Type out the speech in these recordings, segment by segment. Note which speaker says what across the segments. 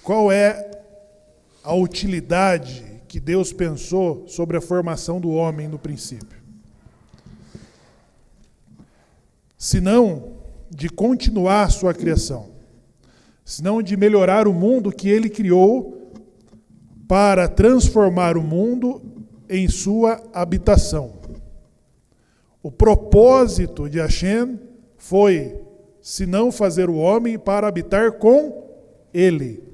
Speaker 1: Qual é a utilidade que Deus pensou sobre a formação do homem no princípio? Senão de continuar sua criação, senão de melhorar o mundo que ele criou para transformar o mundo em sua habitação. O propósito de Hashem foi, se não fazer o homem para habitar com ele.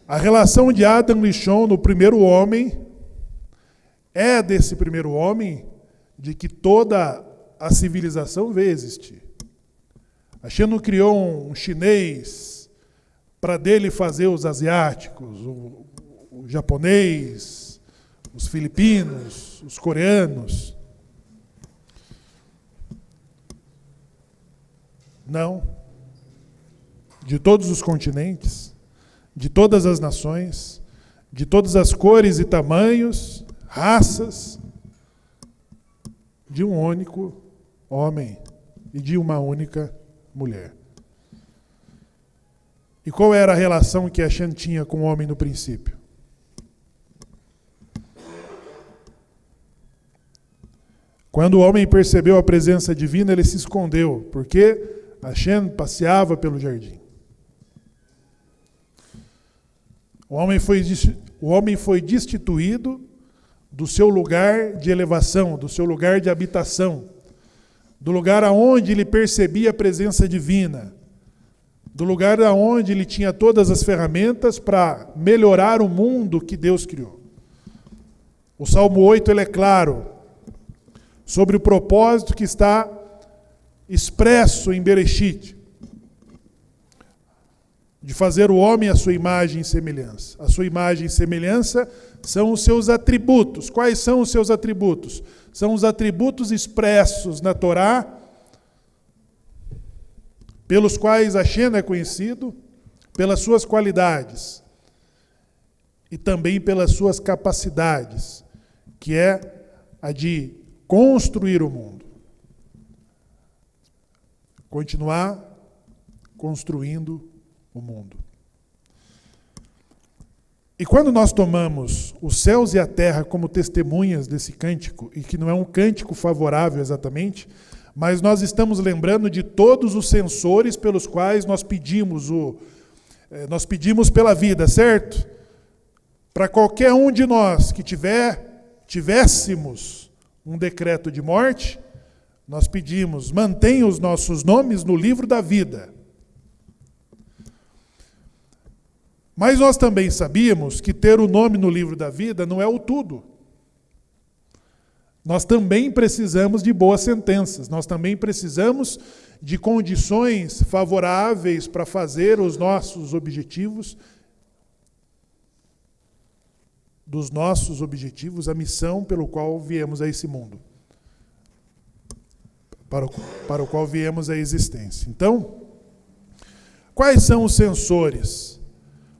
Speaker 1: A relação de Adam e Rishon no primeiro homem é desse primeiro homem de que toda a civilização veio existir. Hashem não criou um chinês para dele fazer os asiáticos, o japonês, os filipinos, os coreanos. Não. De todos os continentes, de todas as nações, de todas as cores e tamanhos, raças, de um único homem e de uma única mulher. E qual era a relação que Hashem tinha com o homem no princípio? Quando o homem percebeu a presença divina, ele se escondeu, porque Hashem passeava pelo jardim. O homem foi destituído do seu lugar de elevação, do seu lugar de habitação, do lugar aonde ele percebia a presença divina, do lugar aonde ele tinha todas as ferramentas para melhorar o mundo que Deus criou. O Salmo 8 ele é claro sobre o propósito que está expresso em Bereshit, de fazer o homem à sua imagem e semelhança. A sua imagem e semelhança são os seus atributos. Quais são os seus atributos? São os atributos expressos na Torá, pelos quais Hashem é conhecido, pelas suas qualidades e também pelas suas capacidades, que é a de construir o mundo. Continuar construindo o mundo. E quando nós tomamos os céus e a terra como testemunhas desse cântico, e que não é um cântico favorável exatamente, mas nós estamos lembrando de todos os sensores pelos quais nós pedimos pela vida, certo? Para qualquer um de nós que tivéssemos um decreto de morte, nós pedimos, mantenha os nossos nomes no livro da vida. Mas nós também sabíamos que ter o nome no livro da vida não é o tudo. Nós também precisamos de boas sentenças, nós também precisamos de condições favoráveis para fazer os nossos objetivos, dos nossos objetivos, a missão pelo qual viemos a esse mundo, para o qual viemos à existência. Então, quais são os sensores?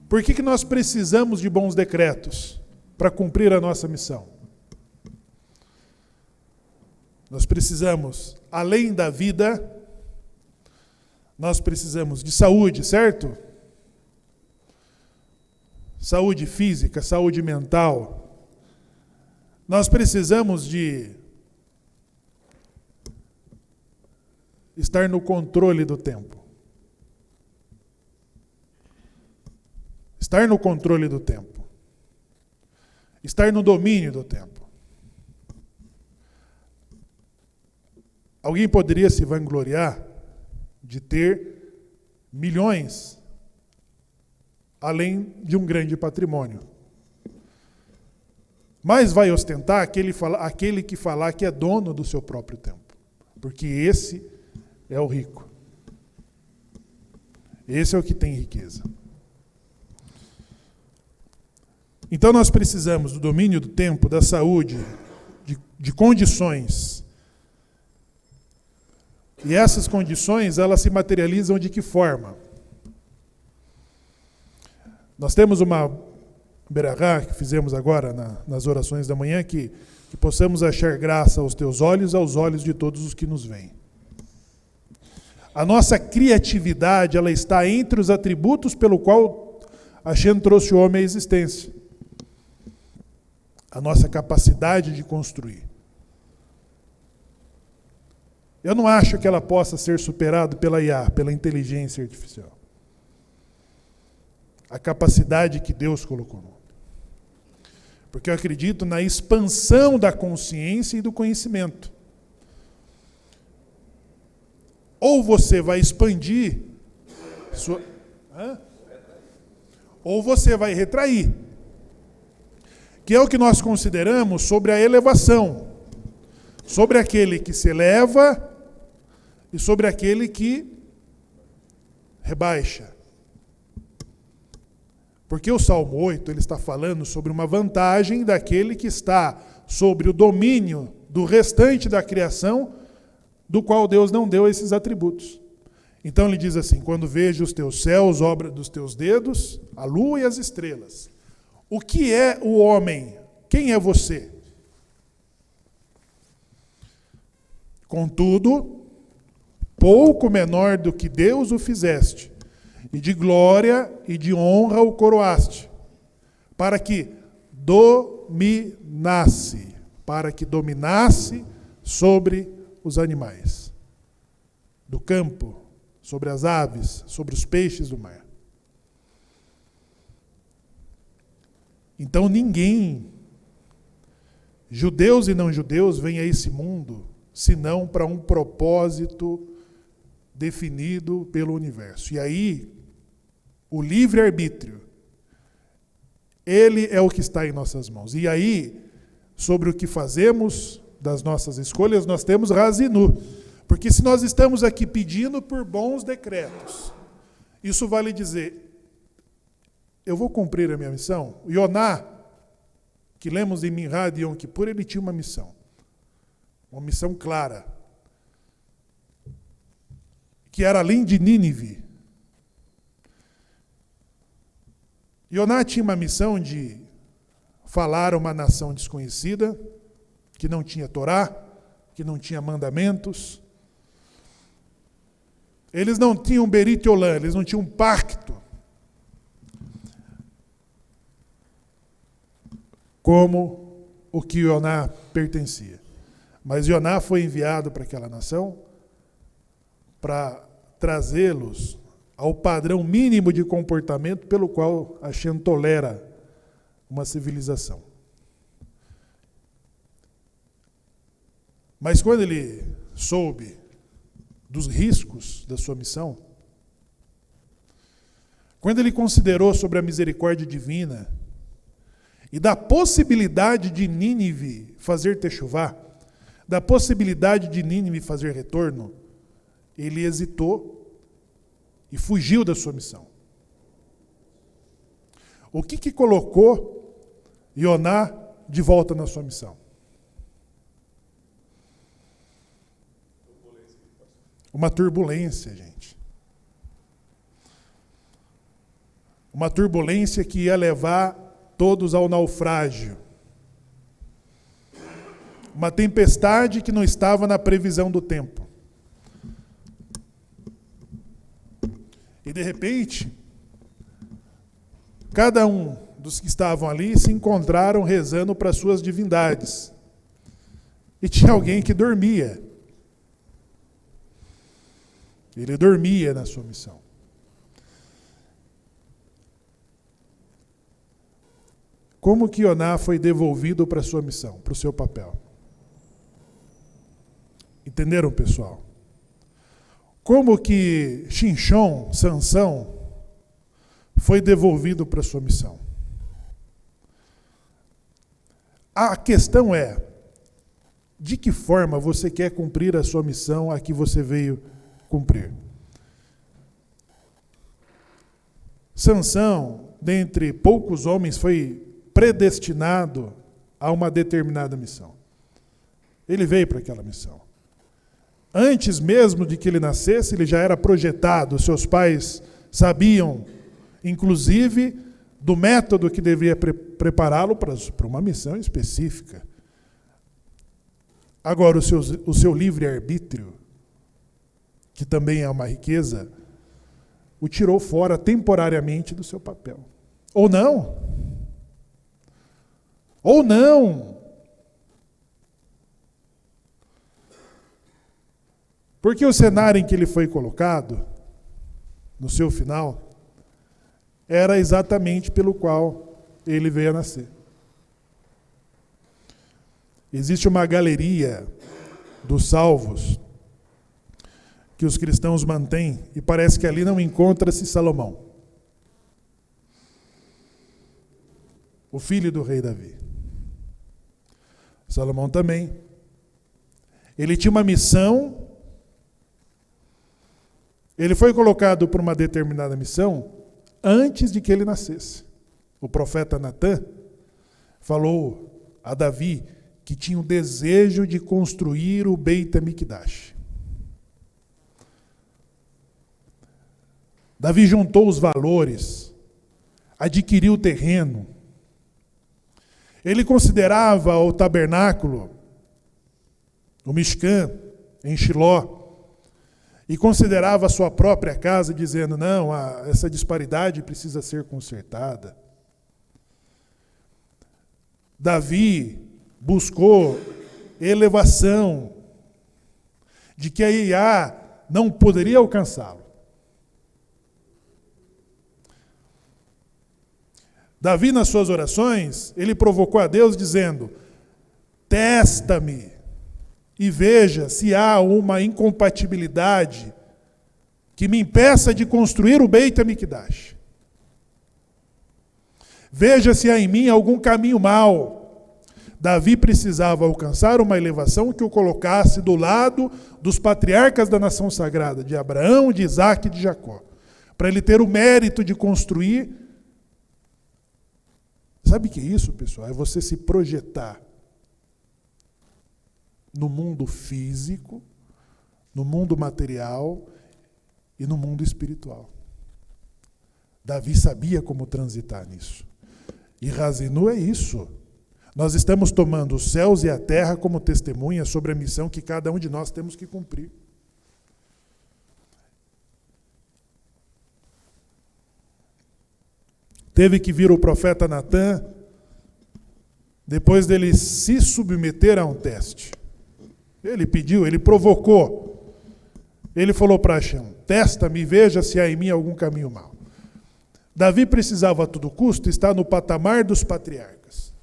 Speaker 1: Por que nós precisamos de bons decretos para cumprir a nossa missão? Nós precisamos, além da vida, nós precisamos de saúde, certo? Saúde física, saúde mental. Nós precisamos de estar no controle do tempo. Estar no controle do tempo. Estar no domínio do tempo. Alguém poderia se vangloriar de ter milhões, além de um grande patrimônio. Mas vai ostentar aquele que falar que é dono do seu próprio tempo. Porque esse é o rico. Esse é o que tem riqueza. Então nós precisamos do domínio do tempo, da saúde, de condições. E essas condições, elas se materializam de que forma? Nós temos uma berahá que fizemos agora nas orações da manhã, que possamos achar graça aos teus olhos de todos os que nos veem. A nossa criatividade, ela está entre os atributos pelo qual Hashem trouxe o homem à existência. A nossa capacidade de construir. Eu não acho que ela possa ser superada pela IA, pela inteligência artificial. A capacidade que Deus colocou no mundo. Porque eu acredito na expansão da consciência e do conhecimento. Ou você vai expandir, ou você vai retrair. Que é o que nós consideramos sobre a elevação. Sobre aquele que se eleva e sobre aquele que rebaixa. Porque o Salmo 8 ele está falando sobre uma vantagem daquele que está sobre o domínio do restante da criação, do qual Deus não deu esses atributos. Então ele diz assim: quando vejo os teus céus, obra dos teus dedos, a lua e as estrelas. O que é o homem? Quem é você? Contudo, pouco menor do que Deus o fizeste, e de glória e de honra o coroaste, para que dominasse sobre os animais do campo, sobre as aves, sobre os peixes do mar. Então ninguém, judeus e não judeus, vem a esse mundo senão para um propósito definido pelo universo. E aí, o livre-arbítrio, ele é o que está em nossas mãos. E aí, sobre o que fazemos das nossas escolhas, nós temos razinu. Porque se nós estamos aqui pedindo por bons decretos, isso vale dizer, eu vou cumprir a minha missão. O Yoná, que lemos em Minhá de Yom Kippur, ele tinha uma missão clara, que era além de Nínive. Yoná tinha uma missão de falar a uma nação desconhecida, que não tinha Torá, que não tinha mandamentos. Eles não tinham Berit Olã, eles não tinham um pacto. Como o que Yoná pertencia. Mas Yoná foi enviado para aquela nação para trazê-los ao padrão mínimo de comportamento pelo qual Hashem tolera uma civilização. Mas quando ele soube dos riscos da sua missão, quando ele considerou sobre a misericórdia divina e da possibilidade de Nínive fazer techuvá, da possibilidade de Nínive fazer retorno, ele hesitou e fugiu da sua missão. O que colocou Yoná de volta na sua missão? Uma turbulência, gente. Uma turbulência que ia levar todos ao naufrágio. Uma tempestade que não estava na previsão do tempo. E de repente, cada um dos que estavam ali se encontraram rezando para suas divindades. E tinha alguém que dormia. Ele dormia na sua missão. Como que Yoná foi devolvido para a sua missão, para o seu papel? Entenderam, pessoal? Como que Shinshon, Sansão, foi devolvido para a sua missão? A questão é, de que forma você quer cumprir a sua missão a que você veio cumprir? Sansão, dentre poucos homens, foi predestinado a uma determinada missão. Ele veio para aquela missão. Antes mesmo de que ele nascesse, ele já era projetado. Seus pais sabiam, inclusive, do método que deveria prepará-lo para uma missão específica. Agora, o seu livre-arbítrio, que também é uma riqueza, o tirou fora temporariamente do seu papel. Ou não. Ou não. Porque o cenário em que ele foi colocado, no seu final, era exatamente pelo qual ele veio a nascer. Existe uma galeria dos salvos que os cristãos mantêm, e parece que ali não encontra-se Salomão, o filho do rei Davi. Salomão também. Ele tinha uma missão, ele foi colocado por uma determinada missão antes de que ele nascesse. O profeta Natã falou a Davi que tinha o desejo de construir o Beit HaMikdash. Davi juntou os valores, adquiriu o terreno. Ele considerava o tabernáculo, o Mishkan, em Shiló, e considerava a sua própria casa, dizendo, não, essa disparidade precisa ser consertada. Davi buscou elevação, de que a Iá não poderia alcançá-lo. Davi, nas suas orações, ele provocou a Deus dizendo, testa-me e veja se há uma incompatibilidade que me impeça de construir o Beit HaMikdash. Veja se há em mim algum caminho mau. Davi precisava alcançar uma elevação que o colocasse do lado dos patriarcas da nação sagrada, de Abraão, de Isaac e de Jacó, para ele ter o mérito de construir. Sabe o que é isso, pessoal? É você se projetar no mundo físico, no mundo material e no mundo espiritual. Davi sabia como transitar nisso. E Razinu é isso. Nós estamos tomando os céus e a terra como testemunha sobre a missão que cada um de nós temos que cumprir. Teve que vir o profeta Natã, depois dele se submeter a um teste. Ele pediu, ele provocou. Ele falou para Hashem, testa-me e veja se há em mim algum caminho mau. Davi precisava a todo custo estar no patamar dos patriarcas.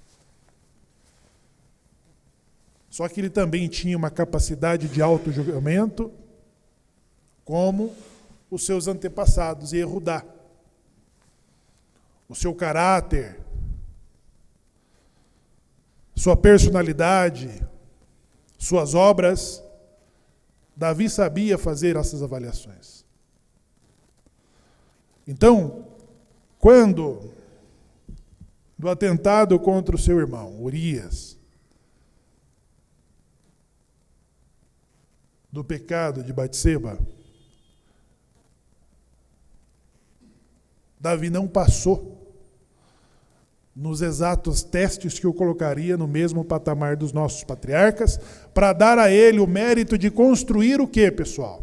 Speaker 1: Só que ele também tinha uma capacidade de auto-julgamento, como os seus antepassados, Yehudá. O seu caráter, sua personalidade, suas obras, Davi sabia fazer essas avaliações. Então, quando do atentado contra o seu irmão, Urias, do pecado de Batseba, Davi não passou nos exatos testes que o colocaria no mesmo patamar dos nossos patriarcas, para dar a ele o mérito de construir o quê, pessoal?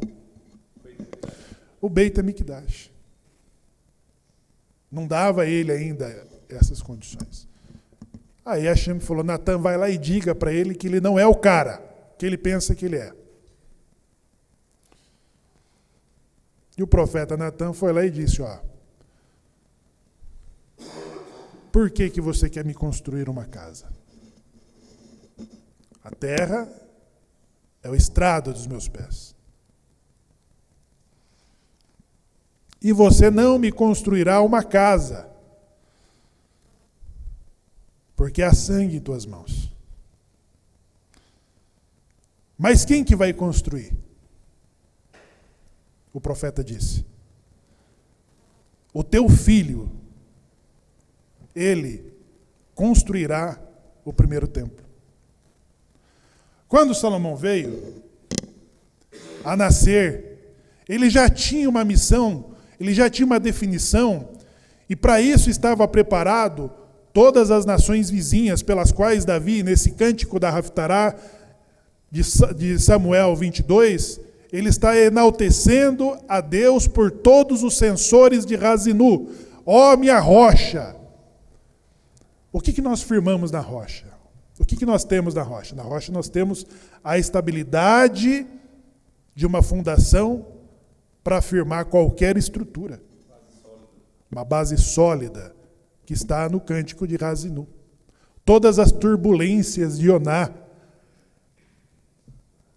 Speaker 1: O Beit HaMikdash. Não dava a ele ainda essas condições. Aí Hashem falou, Natã, vai lá e diga para ele que ele não é o cara que ele pensa que ele é. E o profeta Natã foi lá e disse, por que você quer me construir uma casa? A terra é o estrado dos meus pés. E você não me construirá uma casa, porque há sangue em tuas mãos. Mas quem que vai construir? O profeta disse, o teu filho, ele construirá o primeiro templo. Quando Salomão veio a nascer, ele já tinha uma missão, ele já tinha uma definição, e para isso estava preparado todas as nações vizinhas pelas quais Davi, nesse cântico da Haftará de Samuel 22, ele está enaltecendo a Deus por todos os sensores de Razinu. Ó minha rocha! O que nós firmamos na rocha? O que nós temos na rocha? Na rocha nós temos a estabilidade de uma fundação para afirmar qualquer estrutura. Uma base sólida que está no cântico de Razinu. Todas as turbulências de Yoná,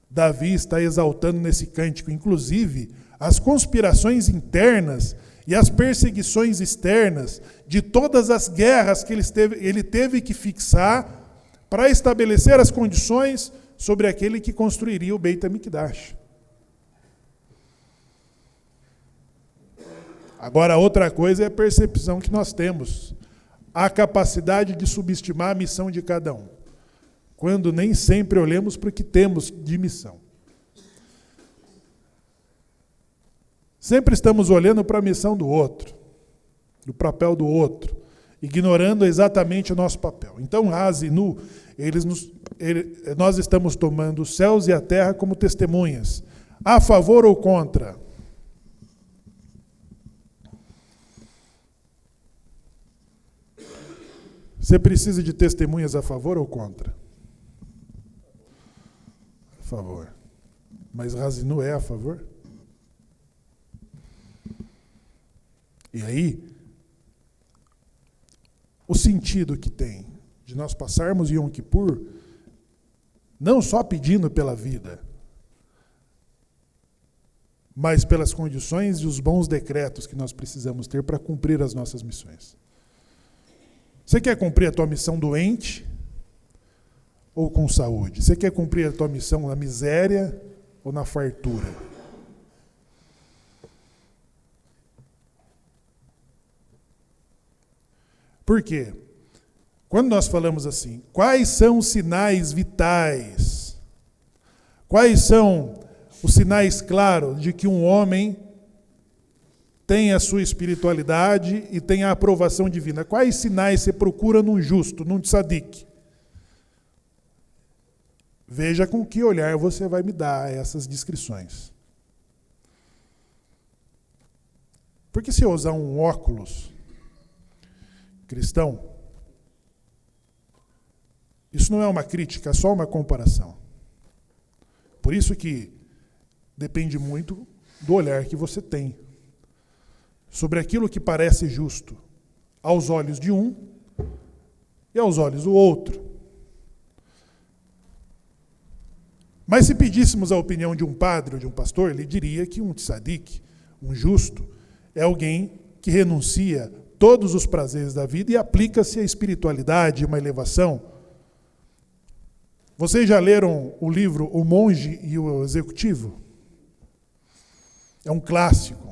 Speaker 1: Davi está exaltando nesse cântico, inclusive as conspirações internas e as perseguições externas de todas as guerras que ele teve que fixar para estabelecer as condições sobre aquele que construiria o Beit HaMikdash. Agora, outra coisa é a percepção que nós temos, a capacidade de subestimar a missão de cada um, quando nem sempre olhamos para o que temos de missão. Sempre estamos olhando para a missão do outro, do papel do outro, ignorando exatamente o nosso papel. Então, Razinu, nós estamos tomando os céus e a terra como testemunhas, a favor ou contra. Você precisa de testemunhas a favor ou contra? A favor. Mas Razinu é a favor? E aí, o sentido que tem de nós passarmos Yom Kippur, não só pedindo pela vida, mas pelas condições e os bons decretos que nós precisamos ter para cumprir as nossas missões. Você quer cumprir a tua missão doente ou com saúde? Você quer cumprir a tua missão na miséria ou na fartura? Por quê? Quando nós falamos assim, quais são os sinais vitais? Quais são os sinais claros de que um homem tem a sua espiritualidade e tem a aprovação divina? Quais sinais você procura num justo, num tzadik? Veja com que olhar você vai me dar essas descrições. Porque se eu usar um óculos cristão, isso não é uma crítica, é só uma comparação. Por isso que depende muito do olhar que você tem sobre aquilo que parece justo aos olhos de um e aos olhos do outro. Mas se pedíssemos a opinião de um padre ou de um pastor, ele diria que um tzadik, um justo, é alguém que renuncia todos os prazeres da vida e aplica-se à espiritualidade, uma elevação. Vocês já leram o livro O Monge e o Executivo? É um clássico.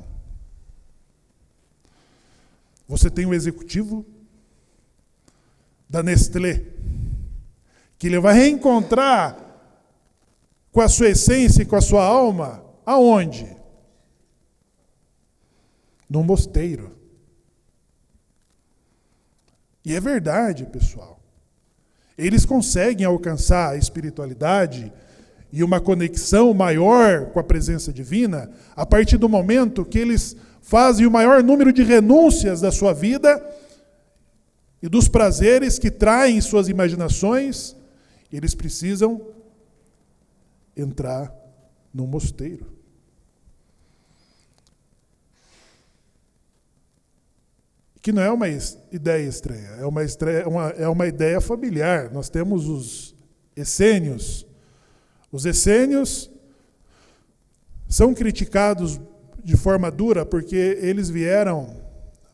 Speaker 1: Você tem o executivo da Nestlé, que ele vai reencontrar com a sua essência e com a sua alma, aonde? No mosteiro. E é verdade, pessoal. Eles conseguem alcançar a espiritualidade e uma conexão maior com a presença divina a partir do momento que eles fazem o maior número de renúncias da sua vida e dos prazeres que traem suas imaginações. Eles precisam entrar no mosteiro. Que não é uma ideia estranha, é uma ideia familiar. Nós temos os essênios. Os essênios são criticados de forma dura porque eles vieram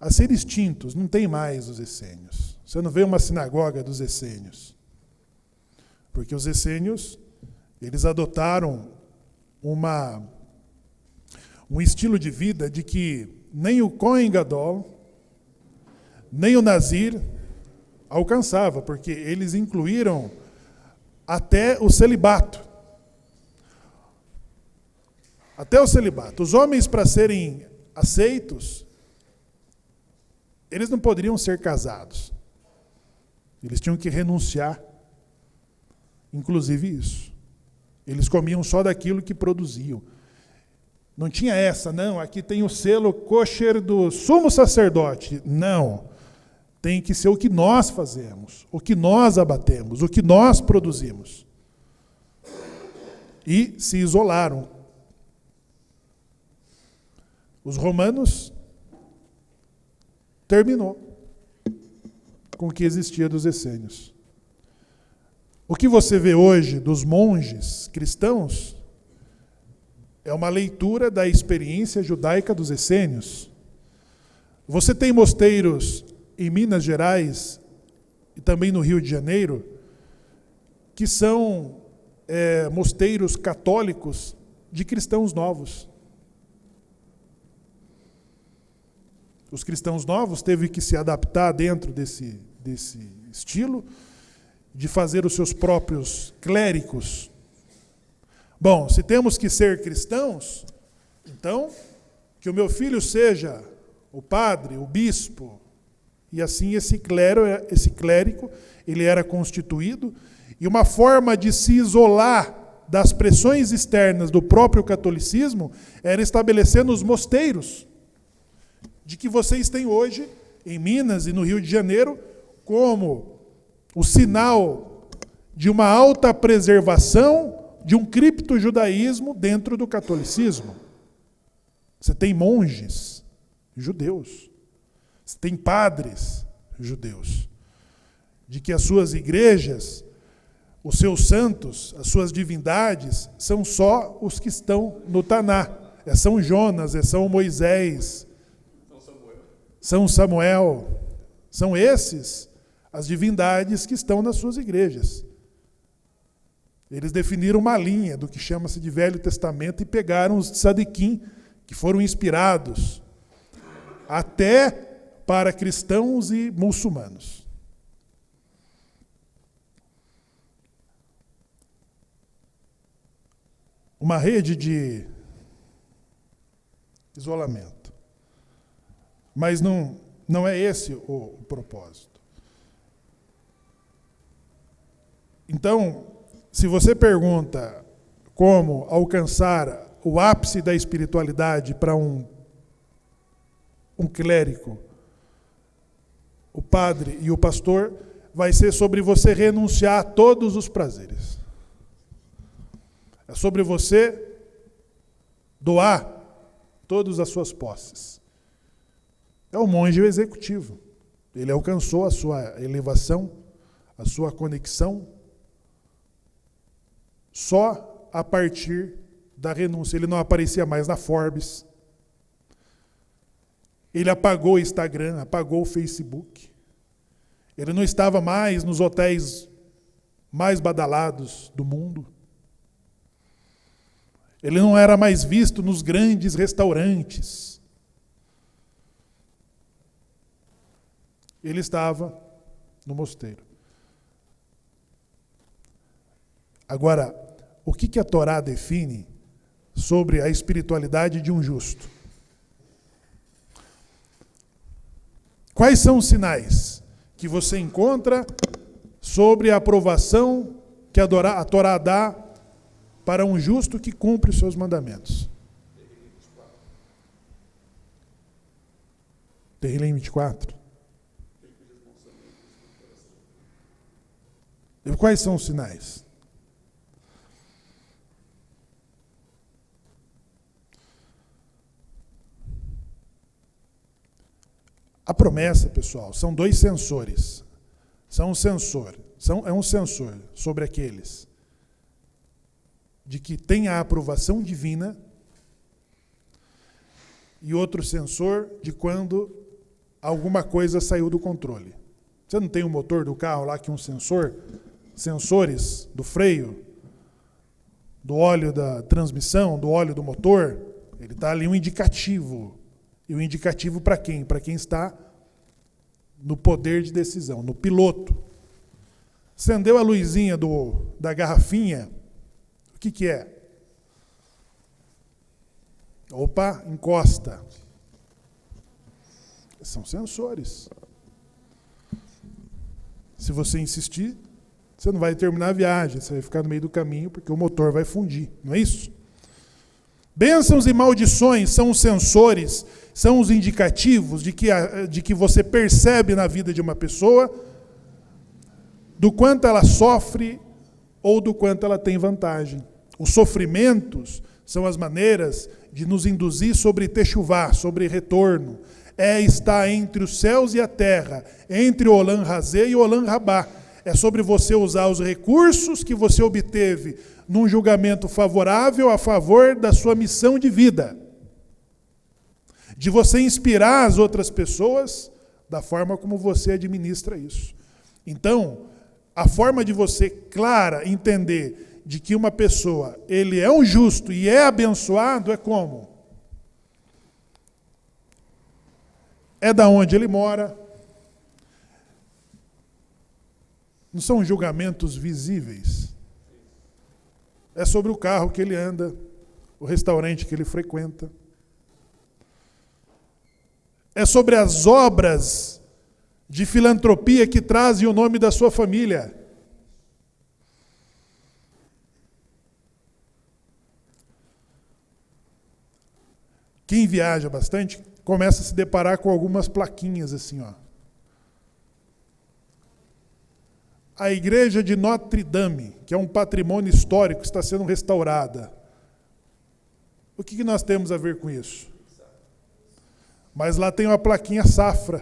Speaker 1: a ser extintos. Não tem mais os essênios. Você não vê uma sinagoga dos essênios. Porque os essênios, eles adotaram um estilo de vida de que nem o Kohen Gadol, nem o Nazir alcançava, porque eles incluíram até o celibato. Até o celibato. Os homens, para serem aceitos, eles não poderiam ser casados. Eles tinham que renunciar, inclusive isso. Eles comiam só daquilo que produziam. Não tinha essa, não, aqui tem o selo kosher do sumo sacerdote. Não. Tem que ser o que nós fazemos, o que nós abatemos, o que nós produzimos. E se isolaram. Os romanos terminou com o que existia dos essênios. O que você vê hoje dos monges cristãos é uma leitura da experiência judaica dos essênios. Você tem mosteiros em Minas Gerais e também no Rio de Janeiro que são mosteiros católicos de cristãos novos. Os cristãos novos teve que se adaptar dentro desse estilo, de fazer os seus próprios clérigos. Bom, se temos que ser cristãos, então, que o meu filho seja o padre, o bispo, e assim esse clérigo, ele era constituído, e uma forma de se isolar das pressões externas do próprio catolicismo era estabelecendo os mosteiros, de que vocês têm hoje, em Minas e no Rio de Janeiro, como o sinal de uma alta preservação de um criptojudaísmo dentro do catolicismo. Você tem monges judeus, você tem padres judeus, de que as suas igrejas, os seus santos, as suas divindades, são só os que estão no Taná. É São Jonas, é São Moisés, São Samuel, são esses as divindades que estão nas suas igrejas. Eles definiram uma linha do que chama-se de Velho Testamento e pegaram os tzadikim, que foram inspirados até para cristãos e muçulmanos. Uma rede de isolamento. Mas não é esse o propósito. Então, se você pergunta como alcançar o ápice da espiritualidade para um clérigo, o padre e o pastor, vai ser sobre você renunciar a todos os prazeres. É sobre você doar todas as suas posses. É o monge executivo. Ele alcançou a sua elevação, a sua conexão, só a partir da renúncia. Ele não aparecia mais na Forbes. Ele apagou o Instagram, apagou o Facebook. Ele não estava mais nos hotéis mais badalados do mundo. Ele não era mais visto nos grandes restaurantes. Ele estava no mosteiro. Agora, o que a Torá define sobre a espiritualidade de um justo? Quais são os sinais que você encontra sobre a aprovação que a Torá dá para um justo que cumpre os seus mandamentos? Tehillim 24. E quais são os sinais? A promessa, pessoal, são dois sensores. É um sensor sobre aqueles de que tem a aprovação divina e outro sensor de quando alguma coisa saiu do controle. Você não tem um motor do carro lá que sensores do freio, do óleo da transmissão, do óleo do motor, ele está ali um indicativo. E o indicativo para quem? Para quem está no poder de decisão, no piloto. Acendeu a luzinha da garrafinha, o que é? Opa, encosta. São sensores. Se você insistir, você não vai terminar a viagem, você vai ficar no meio do caminho porque o motor vai fundir, não é isso? Bênçãos e maldições são os sensores, são os indicativos de que você percebe na vida de uma pessoa do quanto ela sofre ou do quanto ela tem vantagem. Os sofrimentos são as maneiras de nos induzir sobre techuvá, sobre retorno. Está entre os céus e a terra, entre o Olam Hazé e o Olam Rabá. É sobre você usar os recursos que você obteve num julgamento favorável a favor da sua missão de vida. De você inspirar as outras pessoas da forma como você administra isso. Então, a forma de você, clara, entender de que uma pessoa, ele é um justo e é abençoado, é como? É da onde ele mora. Não são julgamentos visíveis. É sobre o carro que ele anda, o restaurante que ele frequenta. É sobre as obras de filantropia que trazem o nome da sua família. Quem viaja bastante começa a se deparar com algumas plaquinhas assim, ó. A igreja de Notre Dame, que é um patrimônio histórico, está sendo restaurada. O que nós temos a ver com isso? Mas lá tem uma plaquinha Safra.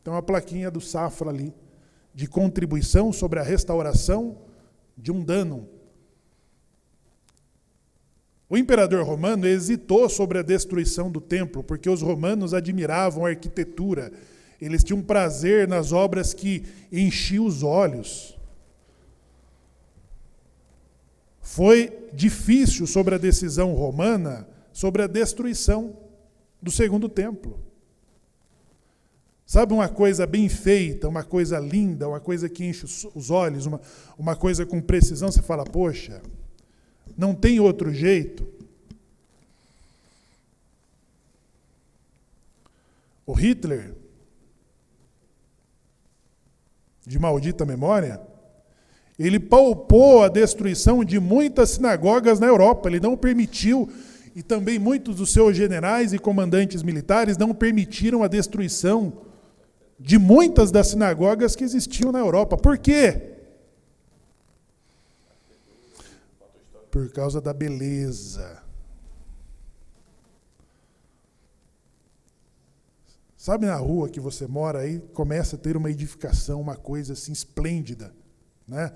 Speaker 1: Tem uma plaquinha do Safra ali, de contribuição sobre a restauração de um dano. O imperador romano hesitou sobre a destruição do templo, porque os romanos admiravam a arquitetura. Eles tinham prazer nas obras que enchiam os olhos. Foi difícil sobre a decisão romana, sobre a destruição do segundo templo. Sabe uma coisa bem feita, uma coisa linda, uma coisa que enche os olhos, uma coisa com precisão, você fala, poxa, não tem outro jeito. O Hitler, de maldita memória, ele palpou a destruição de muitas sinagogas na Europa. Ele não permitiu, e também muitos dos seus generais e comandantes militares não permitiram a destruição de muitas das sinagogas que existiam na Europa. Por quê? Por causa da beleza. Sabe, na rua que você mora aí, começa a ter uma edificação, uma coisa assim esplêndida, né?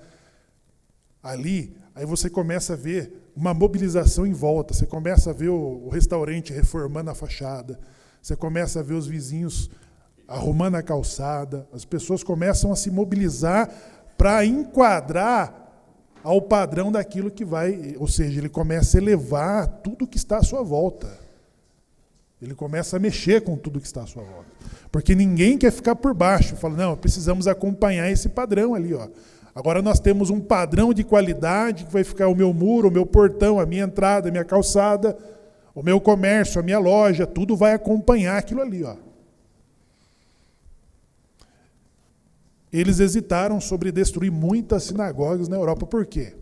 Speaker 1: Ali, aí você começa a ver uma mobilização em volta, você começa a ver o restaurante reformando a fachada, você começa a ver os vizinhos arrumando a calçada, as pessoas começam a se mobilizar para enquadrar ao padrão daquilo que vai, ou seja, ele começa a elevar tudo que está à sua volta. Ele começa a mexer com tudo que está à sua volta. Porque ninguém quer ficar por baixo. Fala, não, precisamos acompanhar esse padrão ali, ó. Agora nós temos um padrão de qualidade que vai ficar o meu muro, o meu portão, a minha entrada, a minha calçada, o meu comércio, a minha loja, tudo vai acompanhar aquilo ali, ó. Eles hesitaram sobre destruir muitas sinagogas na Europa. Por quê?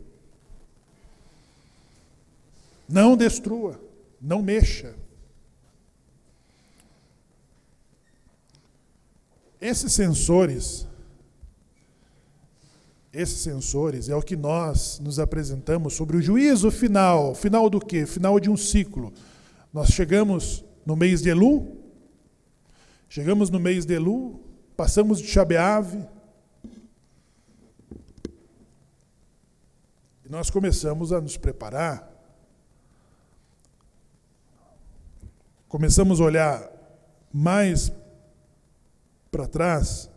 Speaker 1: Não destrua, não mexa. Esses sensores é o que nós nos apresentamos sobre o juízo final. Final do quê? Final de um ciclo. Nós chegamos no mês de Elul, passamos de Shabeave, e nós começamos a nos preparar, começamos a olhar mais para trás,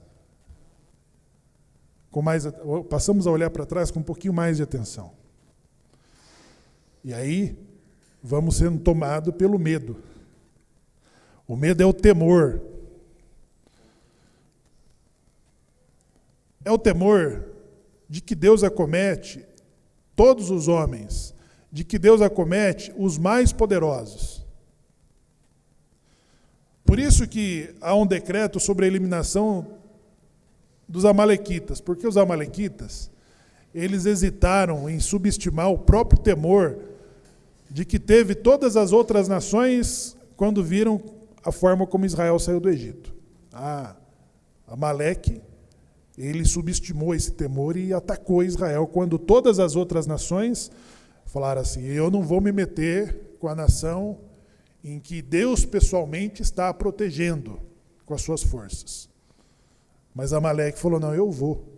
Speaker 1: passamos a olhar para trás com um pouquinho mais de atenção. E aí, vamos sendo tomados pelo medo. O medo é o temor. É o temor de que Deus acomete todos os homens, de que Deus acomete os mais poderosos. Por isso que há um decreto sobre a eliminação dos amalequitas, porque os amalequitas, eles hesitaram em subestimar o próprio temor de que teve todas as outras nações quando viram a forma como Israel saiu do Egito. Amaleque, ele subestimou esse temor e atacou Israel, quando todas as outras nações falaram assim: eu não vou me meter com a nação em que Deus pessoalmente está protegendo com as suas forças. Mas Amaleque falou: não, eu vou.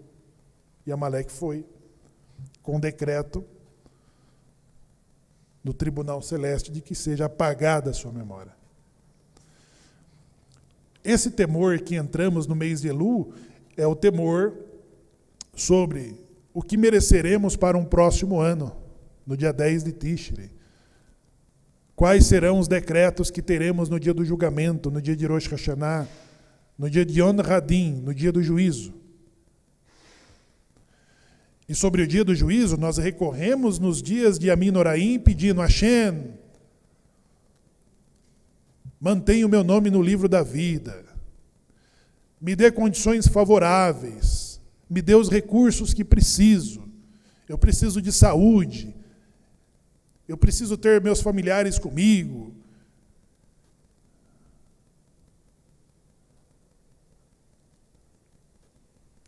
Speaker 1: E Amaleque foi, com decreto do tribunal celeste de que seja apagada a sua memória. Esse temor que entramos no mês de Elu é o temor sobre o que mereceremos para um próximo ano, no dia 10 de Tishri. Quais serão os decretos que teremos no dia do julgamento, no dia de Rosh Hashanah, no dia de Yom Hadin, no dia do juízo. E sobre o dia do juízo, nós recorremos nos dias de Amin Oraim, pedindo: Hashem, mantenha o meu nome no livro da vida, me dê condições favoráveis, me dê os recursos que preciso. Eu preciso de saúde, eu preciso ter meus familiares comigo.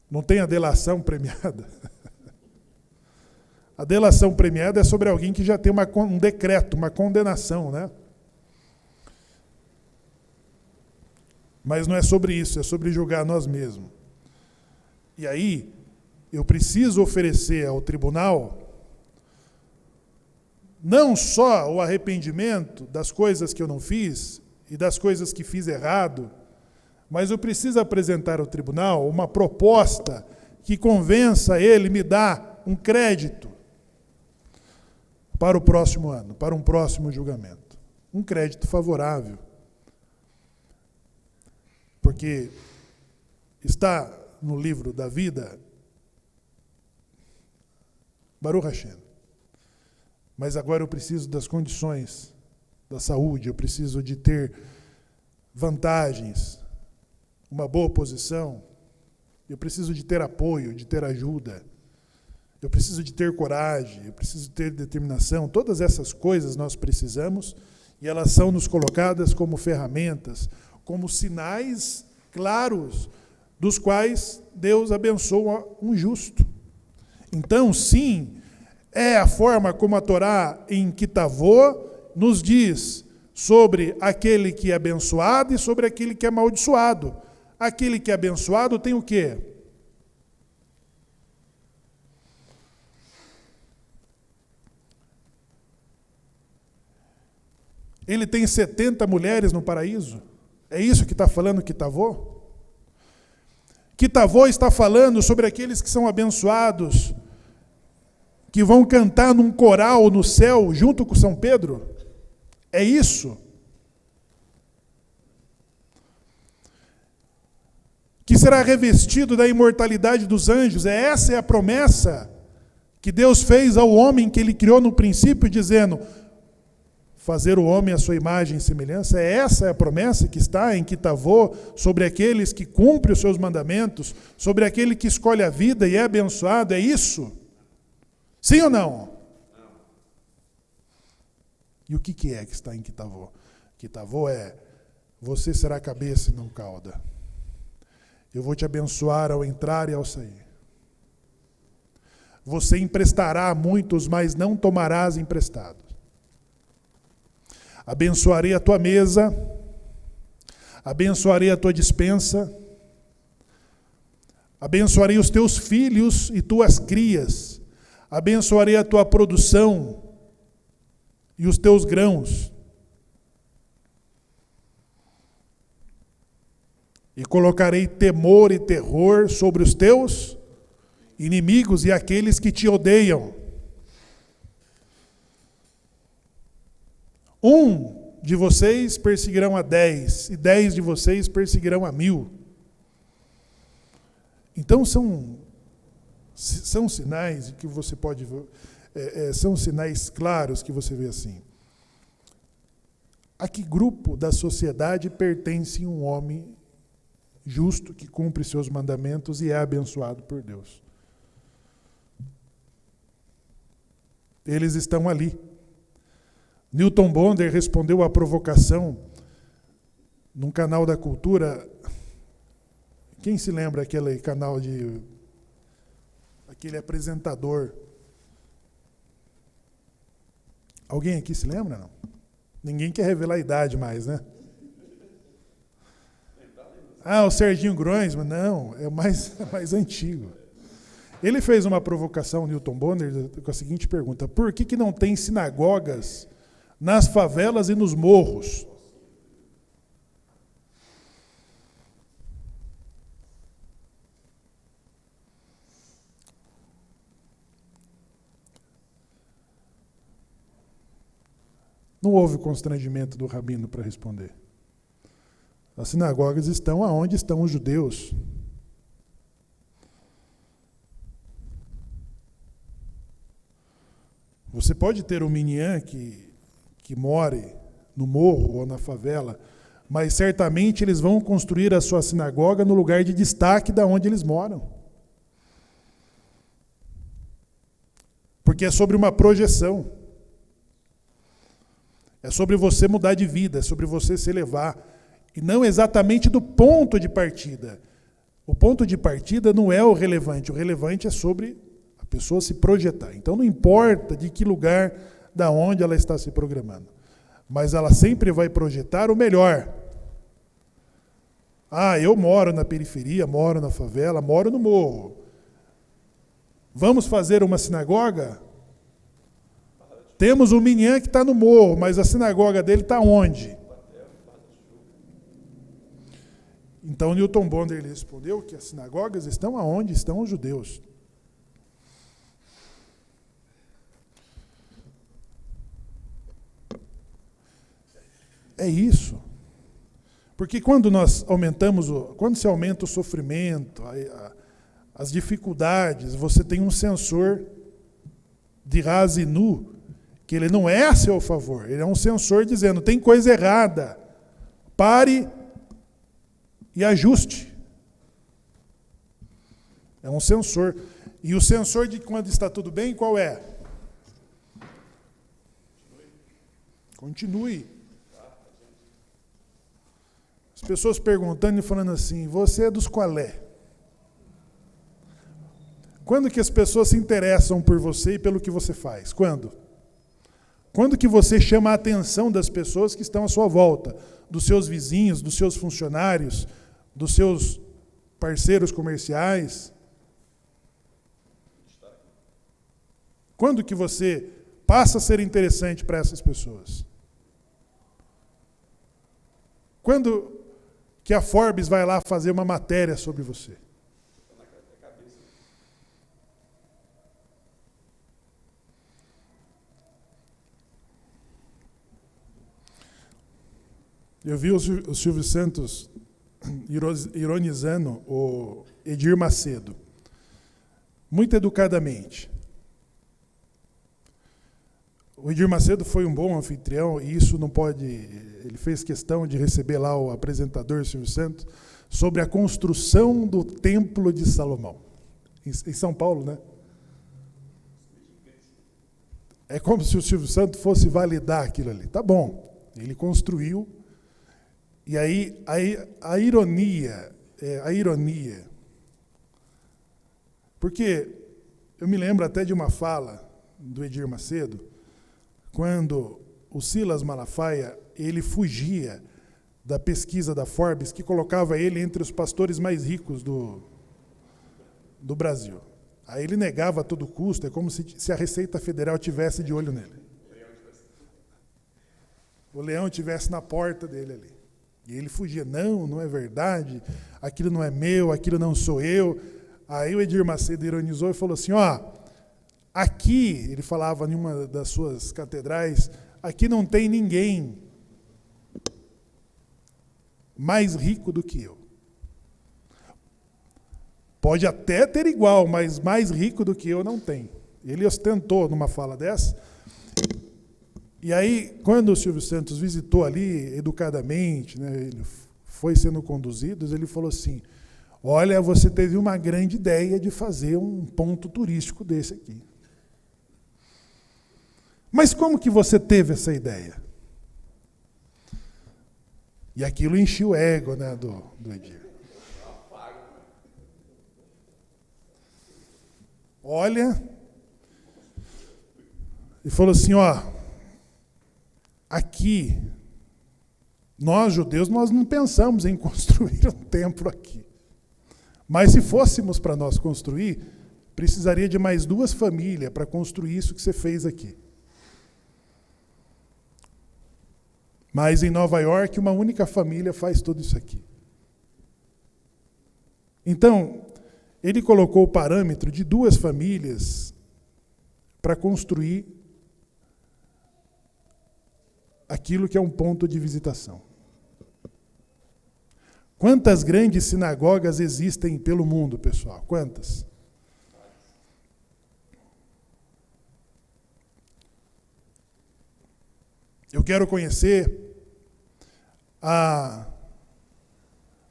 Speaker 1: Não tem a delação premiada? A delação premiada é sobre alguém que já tem um decreto, uma condenação, né? Mas não é sobre isso, é sobre julgar nós mesmos. E aí, eu preciso oferecer ao tribunal não só o arrependimento das coisas que eu não fiz e das coisas que fiz errado, mas eu preciso apresentar ao tribunal uma proposta que convença ele, me dar um crédito para o próximo ano, para um próximo julgamento. Um crédito favorável. Porque está no livro da vida, Baruch Hashem. Mas agora eu preciso das condições da saúde, eu preciso de ter vantagens, uma boa posição, eu preciso de ter apoio, de ter ajuda, eu preciso de ter coragem, eu preciso ter determinação. Todas essas coisas nós precisamos e elas são nos colocadas como ferramentas, como sinais claros dos quais Deus abençoa um justo. Então, sim, é a forma como a Torá em Kitavô nos diz sobre aquele que é abençoado e sobre aquele que é amaldiçoado. Aquele que é abençoado tem o quê? Ele tem 70 mulheres no paraíso? É isso que está falando Kitavô? Kitavô está falando sobre aqueles que são abençoados, que vão cantar num coral no céu junto com São Pedro? É isso? Que será revestido da imortalidade dos anjos? Essa é a promessa que Deus fez ao homem que Ele criou no princípio, dizendo: fazer o homem à sua imagem e semelhança. Essa é a promessa que está em Kitavô sobre aqueles que cumprem os seus mandamentos, sobre aquele que escolhe a vida e é abençoado. É isso? Sim ou não? E o que é que está em Kitavô? Kitavô é: você será cabeça e não cauda. Eu vou te abençoar ao entrar e ao sair. Você emprestará a muitos, mas não tomarás emprestado. Abençoarei a tua mesa, abençoarei a tua despensa, abençoarei os teus filhos e tuas crias, abençoarei a tua produção e os teus grãos. E colocarei temor e terror sobre os teus inimigos e aqueles que te odeiam. Um de vocês perseguirão a 10, e 10 de vocês perseguirão a 1000. Então são sinais que você pode ver, são sinais claros que você vê assim. A que grupo da sociedade pertence um homem justo que cumpre seus mandamentos e é abençoado por Deus? eles estão ali. Newton Bonder respondeu à provocação num canal da cultura. Quem se lembra aquele canal aquele apresentador? Alguém aqui se lembra, não? Ninguém quer revelar a idade mais, né? Ah, o Serginho Groisman, não, é mais antigo. Ele fez uma provocação, Newton Bonder, com a seguinte pergunta: por que não tem sinagogas nas favelas e nos morros? Não houve constrangimento do rabino para responder. As sinagogas estão aonde estão os judeus. Você pode ter um minyan que more no morro ou na favela, mas certamente eles vão construir a sua sinagoga no lugar de destaque da onde eles moram. Porque é sobre uma projeção. É sobre você mudar de vida, é sobre você se elevar. E não exatamente do ponto de partida. O ponto de partida não é o relevante é sobre a pessoa se projetar. Então não importa de que lugar, da onde ela está se programando. Mas ela sempre vai projetar o melhor. Ah, eu moro na periferia, moro na favela, moro no morro. Vamos fazer uma sinagoga? Temos um minyan que está no morro, mas a sinagoga dele está onde? Então Newton Bonder ele respondeu que as sinagogas estão aonde estão os judeus. É isso. Porque quando se aumenta o sofrimento, as dificuldades, você tem um sensor de ras e nu, que ele não é a seu favor, ele é um sensor dizendo, tem coisa errada, pare e ajuste. É um sensor. E o sensor de quando está tudo bem, qual é? Continue. As pessoas perguntando e falando assim, você é dos qualé? Quando que as pessoas se interessam por você e pelo que você faz? Quando? Quando que você chama a atenção das pessoas que estão à sua volta, dos seus vizinhos, dos seus funcionários, dos seus parceiros comerciais? Quando que você passa a ser interessante para essas pessoas? Quando que a Forbes vai lá fazer uma matéria sobre você? Eu vi o Silvio Santos ironizando o Edir Macedo, muito educadamente. O Edir Macedo foi um bom anfitrião e isso não pode... Ele fez questão de receber lá o apresentador Silvio Santos sobre a construção do Templo de Salomão, em São Paulo, né? É como se o Silvio Santos fosse validar aquilo ali. Tá bom, ele construiu. E aí a ironia, porque eu me lembro até de uma fala do Edir Macedo, quando o Silas Malafaia, ele fugia da pesquisa da Forbes, que colocava ele entre os pastores mais ricos do Brasil. Aí ele negava a todo custo, é como se a Receita Federal tivesse de olho nele. O leão estivesse na porta dele ali. E ele fugia, não é verdade, aquilo não é meu, aquilo não sou eu. Aí o Edir Macedo ironizou e falou assim, aqui, ele falava em uma das suas catedrais, aqui não tem ninguém mais rico do que eu. Pode até ter igual, mas mais rico do que eu não tem. Ele ostentou numa fala dessa. E aí, quando o Silvio Santos visitou ali, educadamente, né, ele foi sendo conduzido, ele falou assim, olha, você teve uma grande ideia de fazer um ponto turístico desse aqui. Mas como que você teve essa ideia? E aquilo encheu o ego, né, do Edir. Olha, e falou assim, ó, aqui, nós judeus, nós não pensamos em construir um templo aqui. Mas se fôssemos para nós construir, precisaria de mais 2 famílias para construir isso que você fez aqui. Mas em Nova York, uma única família faz tudo isso aqui. Então, ele colocou o parâmetro de 2 famílias para construir aquilo que é um ponto de visitação. Quantas grandes sinagogas existem pelo mundo, pessoal? Quantas? Eu quero conhecer a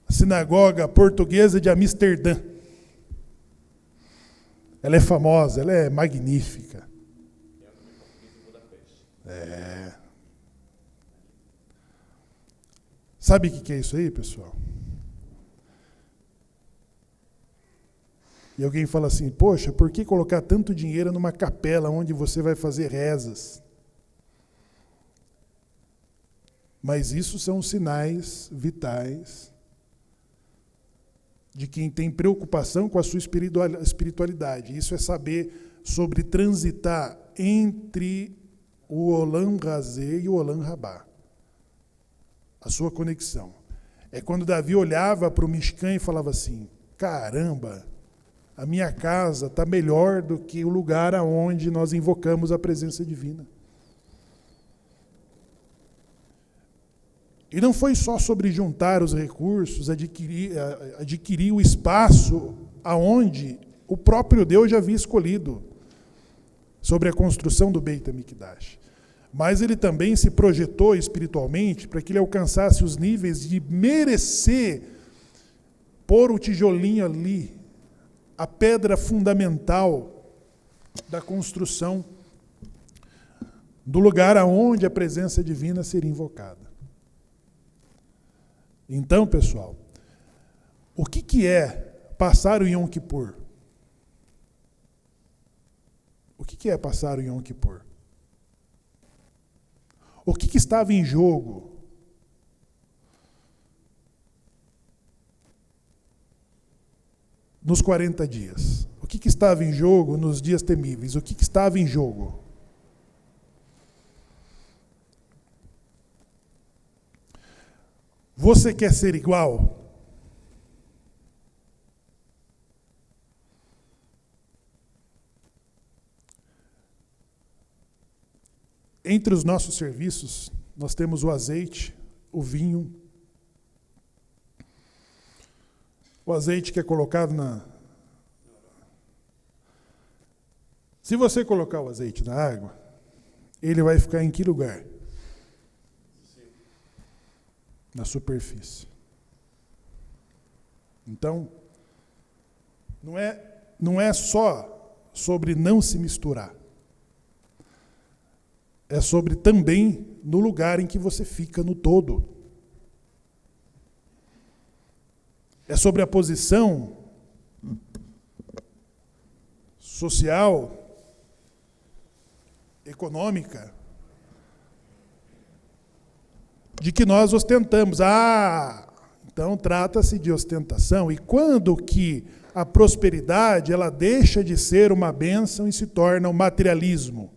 Speaker 1: sinagoga portuguesa de Amsterdã. Ela é famosa, ela é magnífica. É. Sabe o que é isso aí, pessoal? E alguém fala assim, poxa, por que colocar tanto dinheiro numa capela onde você vai fazer rezas? Mas isso são sinais vitais de quem tem preocupação com a sua espiritualidade. Isso é saber sobre transitar entre o Olam Razé e o Olam Rabá. A sua conexão. É quando Davi olhava para o Mishkan e falava assim, caramba, a minha casa está melhor do que o lugar aonde nós invocamos a presença divina. E não foi só sobre juntar os recursos, adquirir o espaço aonde o próprio Deus já havia escolhido sobre a construção do Beit HaMikdash. Mas ele também se projetou espiritualmente para que ele alcançasse os níveis de merecer pôr o tijolinho ali, a pedra fundamental da construção do lugar aonde a presença divina seria invocada. Então, pessoal, o que é passar o Yom Kippur? O que é passar o Yom Kippur? O que estava em jogo? Nos 40 dias. O que estava em jogo nos dias temíveis? O que estava em jogo? Você quer ser igual? Entre os nossos serviços, nós temos o azeite, o vinho. O azeite que é colocado na... Se você colocar o azeite na água, ele vai ficar em que lugar? Na superfície. Então, não é só sobre não se misturar. É sobre também no lugar em que você fica no todo. É sobre a posição social, econômica, de que nós ostentamos. Então trata-se de ostentação. E quando que a prosperidade ela deixa de ser uma bênção e se torna um materialismo?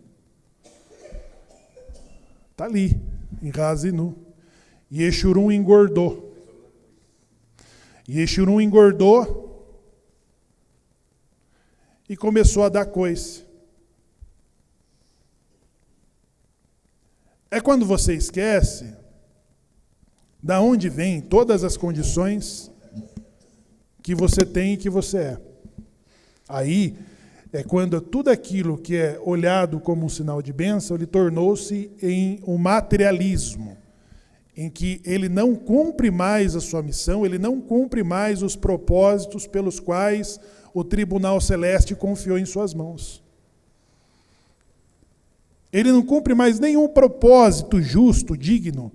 Speaker 1: Está ali, em Ras e Nu. Yeshurun engordou. Yeshurun engordou e começou a dar coice. É quando você esquece da onde vêm todas as condições que você tem e que você é. Aí é quando tudo aquilo que é olhado como um sinal de bênção, ele tornou-se em um materialismo, em que ele não cumpre mais a sua missão, ele não cumpre mais os propósitos pelos quais o tribunal celeste confiou em suas mãos. Ele não cumpre mais nenhum propósito justo, digno,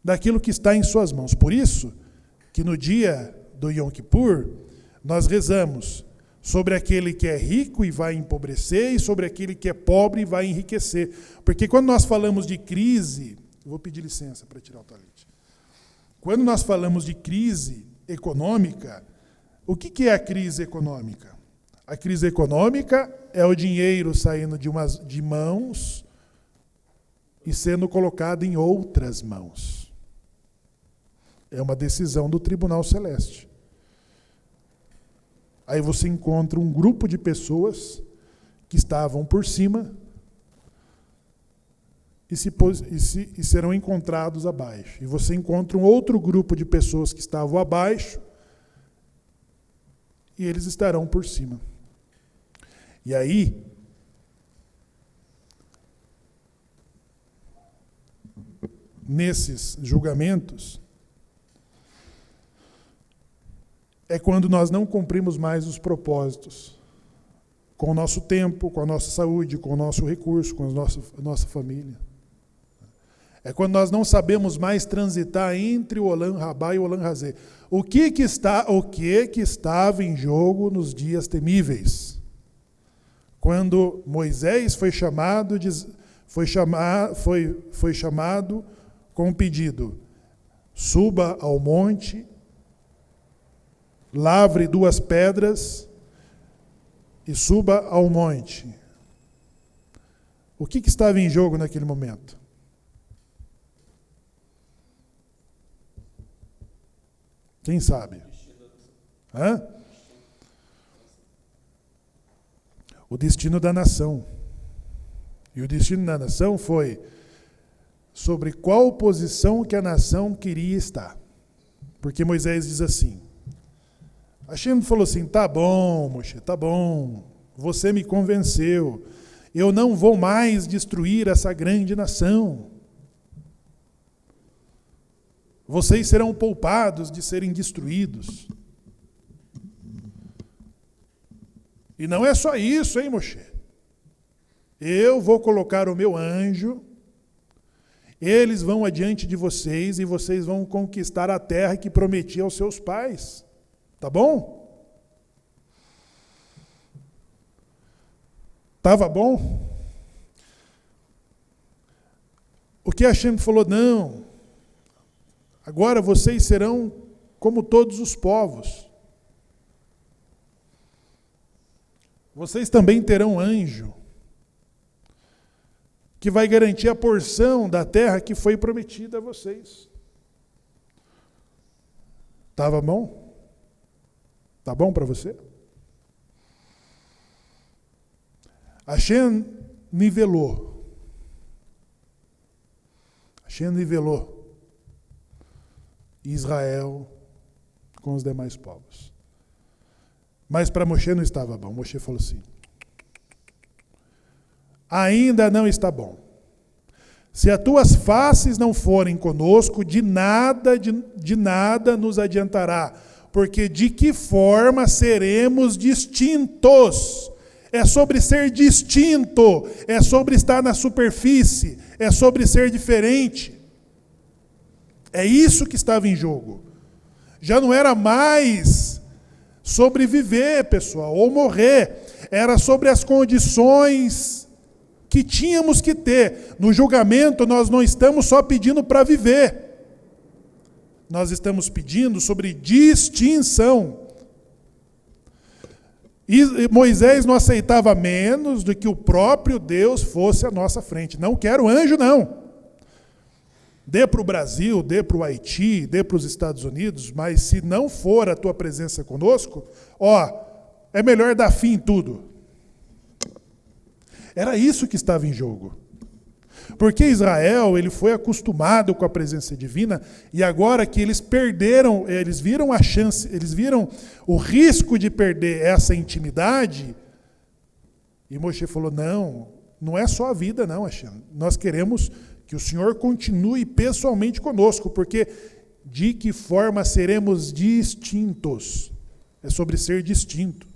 Speaker 1: daquilo que está em suas mãos. Por isso, que no dia do Yom Kippur, nós rezamos sobre aquele que é rico e vai empobrecer, e sobre aquele que é pobre e vai enriquecer. Porque quando nós falamos de crise, vou pedir licença para tirar o talite. Quando nós falamos de crise econômica, o que é a crise econômica? A crise econômica é o dinheiro saindo de mãos e sendo colocado em outras mãos. É uma decisão do Tribunal Celeste. Aí você encontra um grupo de pessoas que estavam por cima e serão encontrados abaixo. E você encontra um outro grupo de pessoas que estavam abaixo e eles estarão por cima. E aí, nesses julgamentos, é quando nós não cumprimos mais os propósitos, com o nosso tempo, com a nossa saúde, com o nosso recurso, com a nossa família. É quando nós não sabemos mais transitar entre o Olam Rabá e o Olam Hazé. O que estava em jogo nos dias temíveis? Quando Moisés foi chamado com um pedido: suba ao monte, lavre 2 pedras e suba ao monte. O que estava em jogo naquele momento? Quem sabe? Hã? O destino da nação. E o destino da nação foi sobre qual posição que a nação queria estar. Porque Moisés diz assim, Hashem falou assim, tá bom, Moshe, tá bom, você me convenceu, eu não vou mais destruir essa grande nação. Vocês serão poupados de serem destruídos. E não é só isso, hein, Moshe? Eu vou colocar o meu anjo, eles vão adiante de vocês e vocês vão conquistar a terra que prometi aos seus pais. Tá bom? Tava bom? O que Hashem falou? Não. Agora vocês serão como todos os povos. Vocês também terão anjo, que vai garantir a porção da terra que foi prometida a vocês. Estava bom? Tá bom para você? Hashem nivelou. Hashem nivelou Israel com os demais povos. Mas para Moshe não estava bom. Moshe falou assim, ainda não está bom. Se as tuas faces não forem conosco, de nada nos adiantará. Porque de que forma seremos distintos? É sobre ser distinto, é sobre estar na superfície, é sobre ser diferente. É isso que estava em jogo. Já não era mais sobre viver, pessoal, ou morrer. Era sobre as condições que tínhamos que ter. No julgamento, nós não estamos só pedindo para viver. Nós estamos pedindo sobre distinção. E Moisés não aceitava menos do que o próprio Deus fosse à nossa frente. Não quero anjo, não. Dê para o Brasil, dê para o Haiti, dê para os Estados Unidos, mas se não for a tua presença conosco, é melhor dar fim em tudo. Era isso que estava em jogo. Porque Israel, ele foi acostumado com a presença divina, e agora que eles perderam, eles viram a chance, eles viram o risco de perder essa intimidade, e Moshe falou, não é só a vida não, Hashem. Nós queremos que o Senhor continue pessoalmente conosco, porque de que forma seremos distintos? É sobre ser distinto.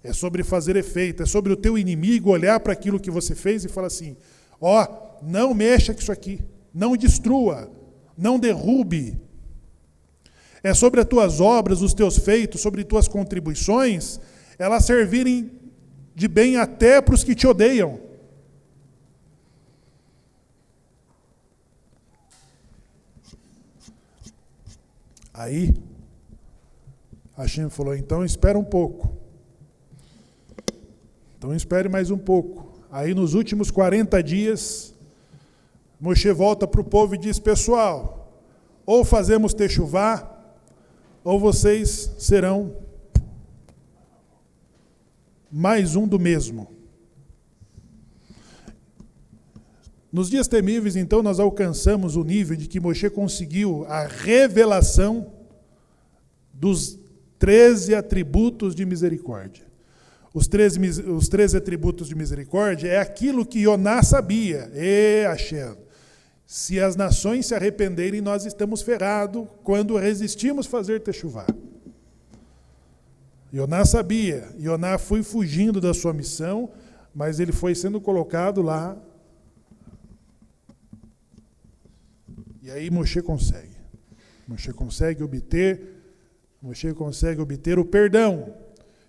Speaker 1: É sobre fazer efeito, é sobre o teu inimigo olhar para aquilo que você fez e falar assim, ó, não mexa com isso aqui, não destrua, não derrube. É sobre as tuas obras, os teus feitos, sobre tuas contribuições, elas servirem de bem até para os que te odeiam. Aí, Hashem falou, então espera um pouco. Então espere mais um pouco. Aí nos últimos 40 dias, Moshe volta para o povo e diz, pessoal, ou fazemos techuvá, ou vocês serão mais um do mesmo. Nos dias temíveis, então, nós alcançamos o nível de que Moshe conseguiu a revelação dos 13 atributos de misericórdia. Os 13 atributos de misericórdia é aquilo que Yoná sabia. Hashem, se as nações se arrependerem, nós estamos ferrados quando resistimos fazer techuvá. Yoná sabia. Yoná foi fugindo da sua missão, mas ele foi sendo colocado lá. E aí Moshe consegue. Moshe consegue obter o perdão.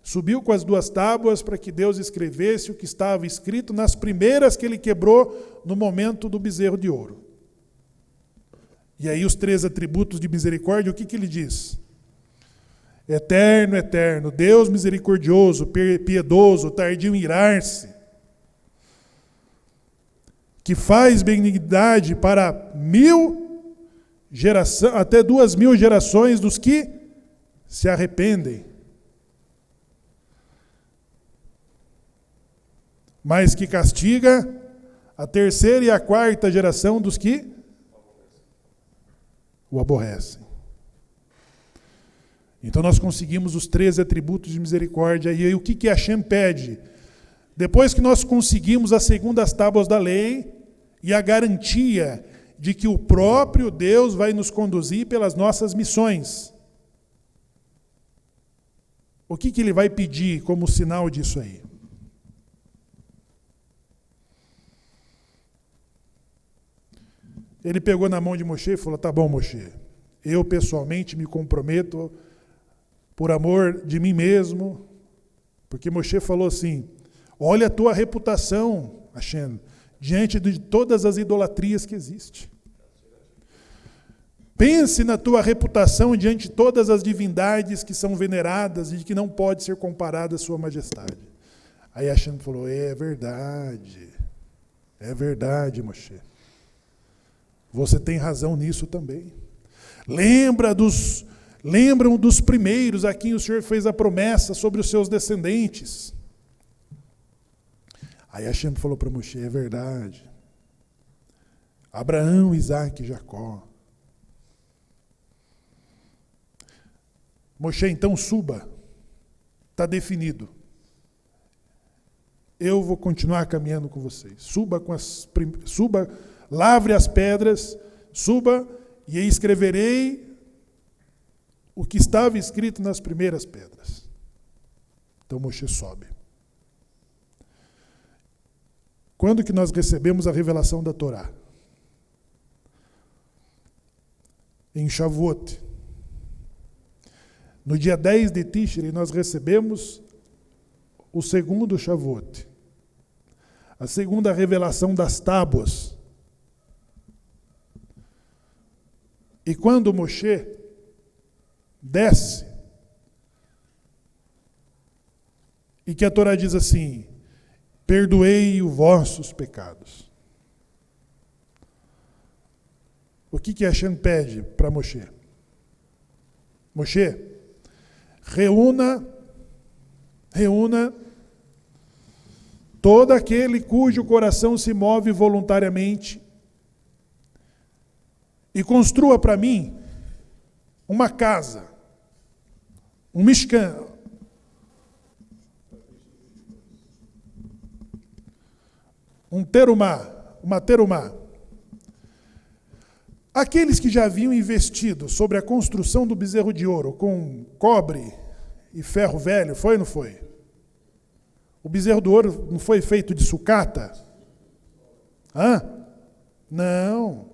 Speaker 1: Subiu com as 2 tábuas para que Deus escrevesse o que estava escrito nas primeiras que ele quebrou no momento do bezerro de ouro. E aí os 3 atributos de misericórdia, o que ele diz? Eterno, eterno, Deus misericordioso, piedoso, tardio em irar-se, que faz benignidade para 1000 gerações, até 2000 gerações dos que se arrependem, mas que castiga a 3ª e a 4ª geração dos que o aborrecem. Então nós conseguimos os 13 atributos de misericórdia. E aí o que Hashem pede? Depois que nós conseguimos as 2ª tábuas da lei e a garantia de que o próprio Deus vai nos conduzir pelas nossas missões, o que ele vai pedir como sinal disso aí? Ele pegou na mão de Moshe e falou, tá bom, Moshe, eu pessoalmente me comprometo por amor de mim mesmo, porque Moshe falou assim, olha a tua reputação, Hashem, diante de todas as idolatrias que existem. Pense na tua reputação diante de todas as divindades que são veneradas e que não pode ser comparada à sua majestade. Aí Hashem falou, é verdade, Moshe. Você tem razão nisso também. Lembram dos primeiros a quem o Senhor fez a promessa sobre os seus descendentes. Aí Hashem falou para Moshe, é verdade. Abraão, Isaac e Jacó. Moshe, então suba. Está definido. Eu vou continuar caminhando com vocês. Suba, lavre as pedras, suba, e aí escreverei o que estava escrito nas primeiras pedras. Então Moshe sobe. Quando que nós recebemos a revelação da Torá? Em Shavuot. No dia 10 de Tishri, nós recebemos o segundo Shavuot. A segunda revelação das tábuas. E quando Moshe desce, e que a Torá diz assim, perdoei os vossos pecados. O que Hashem pede para Moshe? Moshe, reúna todo aquele cujo coração se move voluntariamente e construa para mim uma casa, um mishkan, um terumá, uma terumá. Aqueles que já haviam investido sobre a construção do bezerro de ouro com cobre e ferro velho, foi ou não foi? O bezerro do ouro não foi feito de sucata? Hã? Não.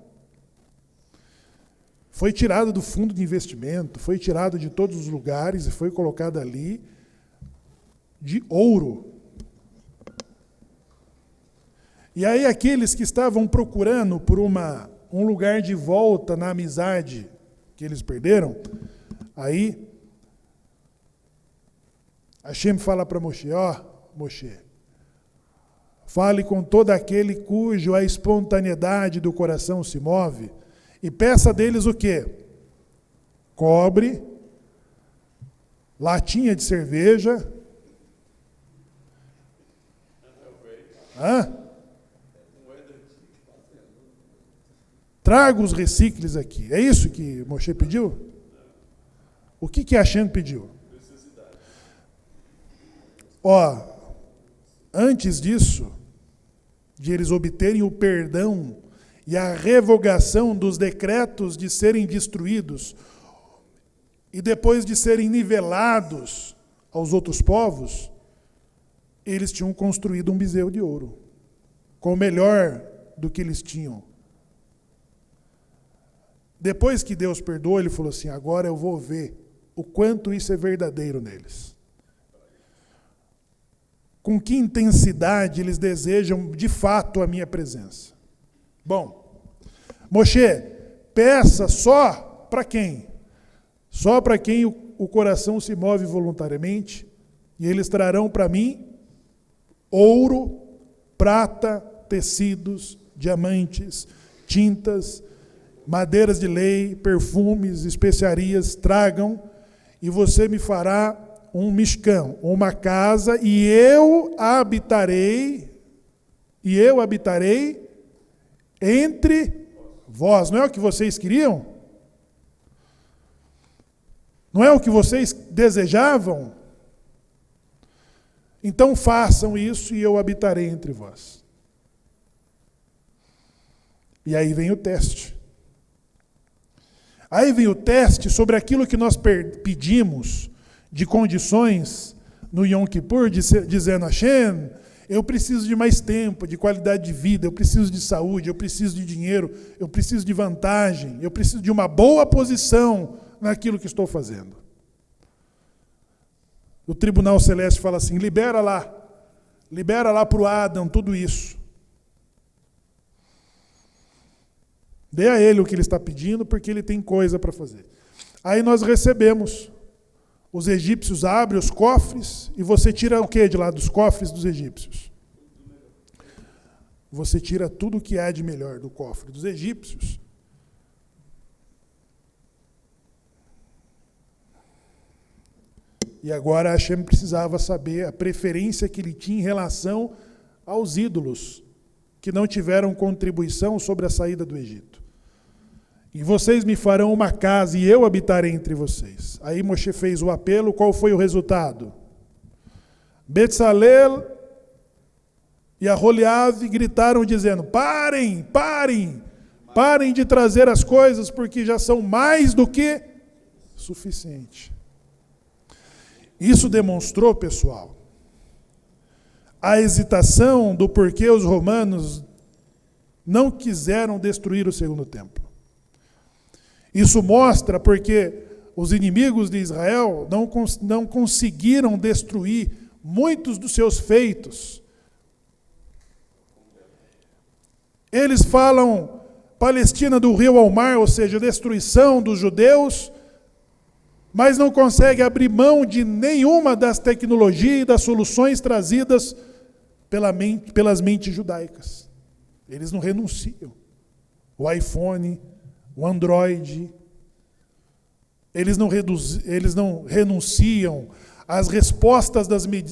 Speaker 1: Foi tirado do fundo de investimento, foi tirado de todos os lugares e foi colocado ali de ouro. E aí aqueles que estavam procurando por um lugar de volta na amizade que eles perderam, aí Hashem fala para Moshe, Moshe, fale com todo aquele cujo a espontaneidade do coração se move e peça deles o quê? Cobre, latinha de cerveja, traga os recicles aqui. É isso que Moshe pediu? O que Hashem pediu? Antes disso, de eles obterem o perdão e a revogação dos decretos de serem destruídos, e depois de serem nivelados aos outros povos, eles tinham construído um bezerro de ouro, com o melhor do que eles tinham. Depois que Deus perdoou, ele falou assim, agora eu vou ver o quanto isso é verdadeiro neles. Com que intensidade eles desejam de fato a minha presença. Bom, Moshe, peça só para quem? Só para quem o coração se move voluntariamente, e eles trarão para mim ouro, prata, tecidos, diamantes, tintas, madeiras de lei, perfumes, especiarias, tragam, e você me fará um mishkan, uma casa, e eu habitarei entre vós. Não é o que vocês queriam? Não é o que vocês desejavam? Então façam isso e eu habitarei entre vós. E aí vem o teste. Aí vem o teste sobre aquilo que nós pedimos de condições no Yom Kippur, dizendo, Hashem, eu preciso de mais tempo, de qualidade de vida, eu preciso de saúde, eu preciso de dinheiro, eu preciso de vantagem, eu preciso de uma boa posição naquilo que estou fazendo. O Tribunal Celeste fala assim, libera lá para o Adam tudo isso. Dê a ele o que ele está pedindo, porque ele tem coisa para fazer. Aí nós recebemos. Os egípcios abrem os cofres e você tira o que de lá dos cofres dos egípcios? Você tira tudo o que há de melhor do cofre dos egípcios. E agora Hashem precisava saber a preferência que ele tinha em relação aos ídolos que não tiveram contribuição sobre a saída do Egito. E vocês me farão uma casa e eu habitarei entre vocês. Aí Moshe fez o apelo, qual foi o resultado? Betzalel e Aholiav gritaram dizendo, parem de trazer as coisas, porque já são mais do que suficiente. Isso demonstrou, pessoal, a hesitação do porquê os romanos não quiseram destruir o segundo templo. Isso mostra porque os inimigos de Israel não conseguiram destruir muitos dos seus feitos. Eles falam Palestina do rio ao mar, ou seja, destruição dos judeus, mas não conseguem abrir mão de nenhuma das tecnologias e das soluções trazidas pelas mentes judaicas. Eles não renunciam. O iPhone, o Android, eles não renunciam às respostas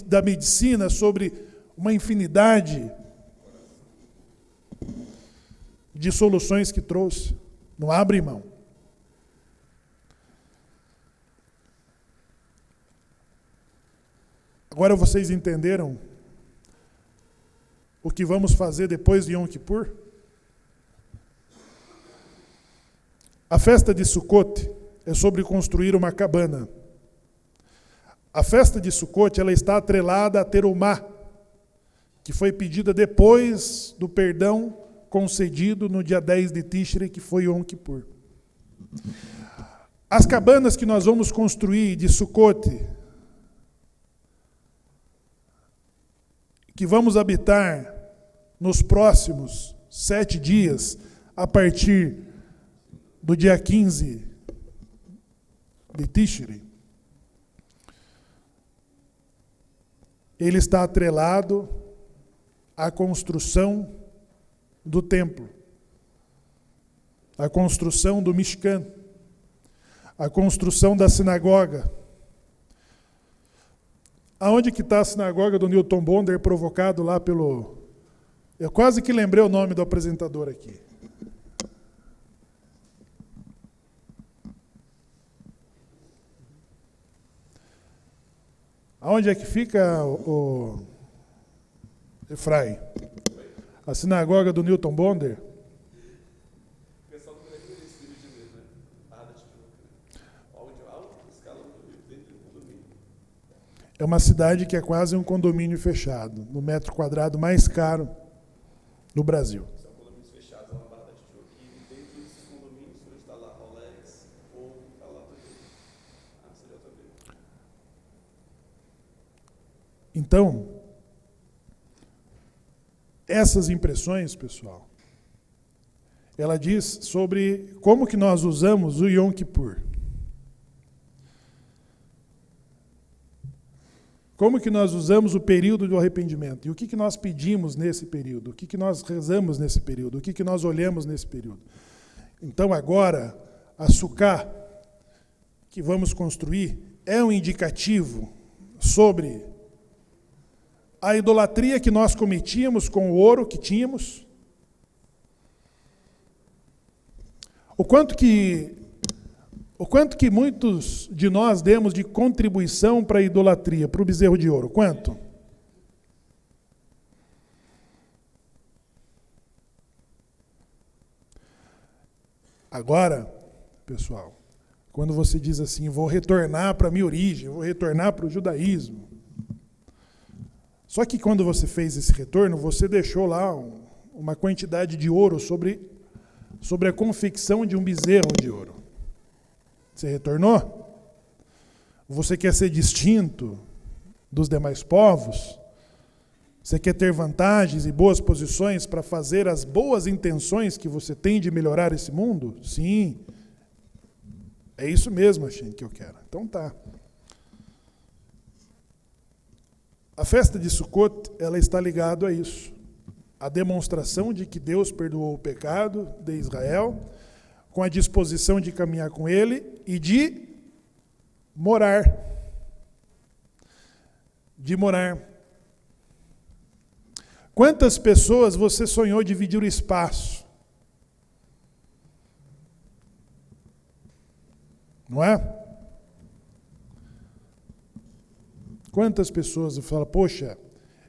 Speaker 1: da medicina sobre uma infinidade de soluções que trouxe. Não abrem mão. Agora vocês entenderam o que vamos fazer depois de Yom Kippur? A festa de Sukkot é sobre construir uma cabana. A festa de Sukkot ela está atrelada a Terumá, que foi pedida depois do perdão concedido no dia 10 de Tishrei, que foi Yom Kippur. As cabanas que nós vamos construir de Sukkot, que vamos habitar nos próximos 7 dias, a partir do dia 15 de Tishrei, ele está atrelado à construção do templo, à construção do Mishkan, à construção da sinagoga. Aonde que está a sinagoga do Newton Bonder, provocado lá pelo... Eu quase que lembrei o nome do apresentador aqui. Aonde é que fica o Efraim? A sinagoga do Newton Bonder?
Speaker 2: O pessoal do Brasil é esse livro de ler, né? Barra da Tijuca. Onde há alta escala dentro do condomínio.
Speaker 1: É uma cidade que é quase um condomínio fechado, no metro quadrado mais caro do Brasil.
Speaker 2: São condomínios fechados lá na Barra da Tijuca. E dentro desses condomínios, onde está lá Rolex ou está lá também a CJB.
Speaker 1: Então, essas impressões, pessoal, ela diz sobre como que nós usamos o Yom Kippur. Como que nós usamos o período do arrependimento? E o que que nós pedimos nesse período? O que que nós rezamos nesse período? O que que nós olhamos nesse período? Então, agora, a Sukkah que vamos construir é um indicativo sobre a idolatria que nós cometíamos com o ouro que tínhamos, o quanto que muitos de nós demos de contribuição para a idolatria, para o bezerro de ouro. Quanto? Agora, pessoal, quando você diz assim, vou retornar para a minha origem, vou retornar para o judaísmo. Só que quando você fez esse retorno, você deixou lá uma quantidade de ouro sobre a confecção de um bezerro de ouro. Você retornou? Você quer ser distinto dos demais povos? Você quer ter vantagens e boas posições para fazer as boas intenções que você tem de melhorar esse mundo? Sim. É isso mesmo, Hashem, que eu quero. Então tá. A festa de Sukkot, ela está ligada a isso. A demonstração de que Deus perdoou o pecado de Israel, com a disposição de caminhar com Ele e de morar. De morar. Quantas pessoas você sonhou dividir o espaço? Não é? Quantas pessoas falam, poxa,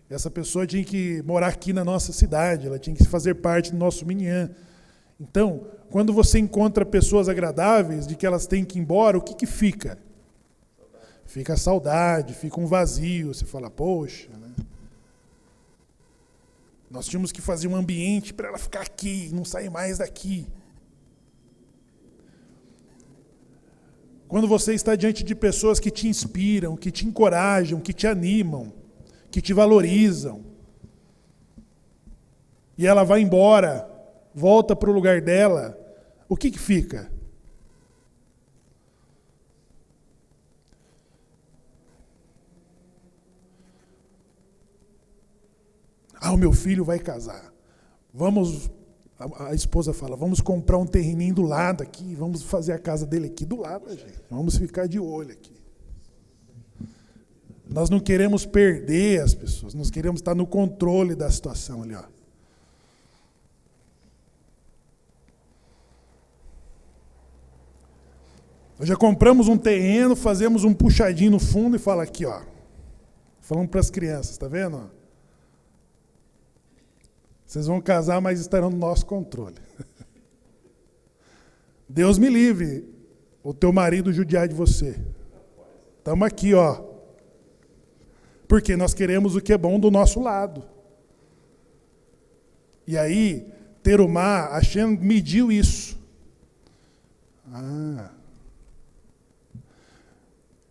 Speaker 1: essa pessoa tinha que morar aqui na nossa cidade, ela tinha que fazer parte do nosso minyan. Então, quando você encontra pessoas agradáveis, de que elas têm que ir embora, o que que fica? Fica a saudade, fica um vazio, você fala, poxa, né? Nós tínhamos que fazer um ambiente para ela ficar aqui, não sair mais daqui. Quando você está diante de pessoas que te inspiram, que te encorajam, que te animam, que te valorizam, e ela vai embora, volta para o lugar dela, o que que fica? Ah, o meu filho vai casar. Vamos, a esposa fala, vamos comprar um terreninho do lado aqui, vamos fazer a casa dele aqui do lado, gente. Vamos ficar de olho aqui. Nós não queremos perder as pessoas, nós queremos estar no controle da situação ali, ó. Nós já compramos um terreno, fazemos um puxadinho no fundo e fala aqui, ó. Falando para as crianças, tá vendo? Vocês vão casar, mas estarão no nosso controle. Deus me livre, o teu marido judiar de você. Estamos aqui, ó. Porque nós queremos o que é bom do nosso lado. E aí, Terumá, Hashem mediu isso.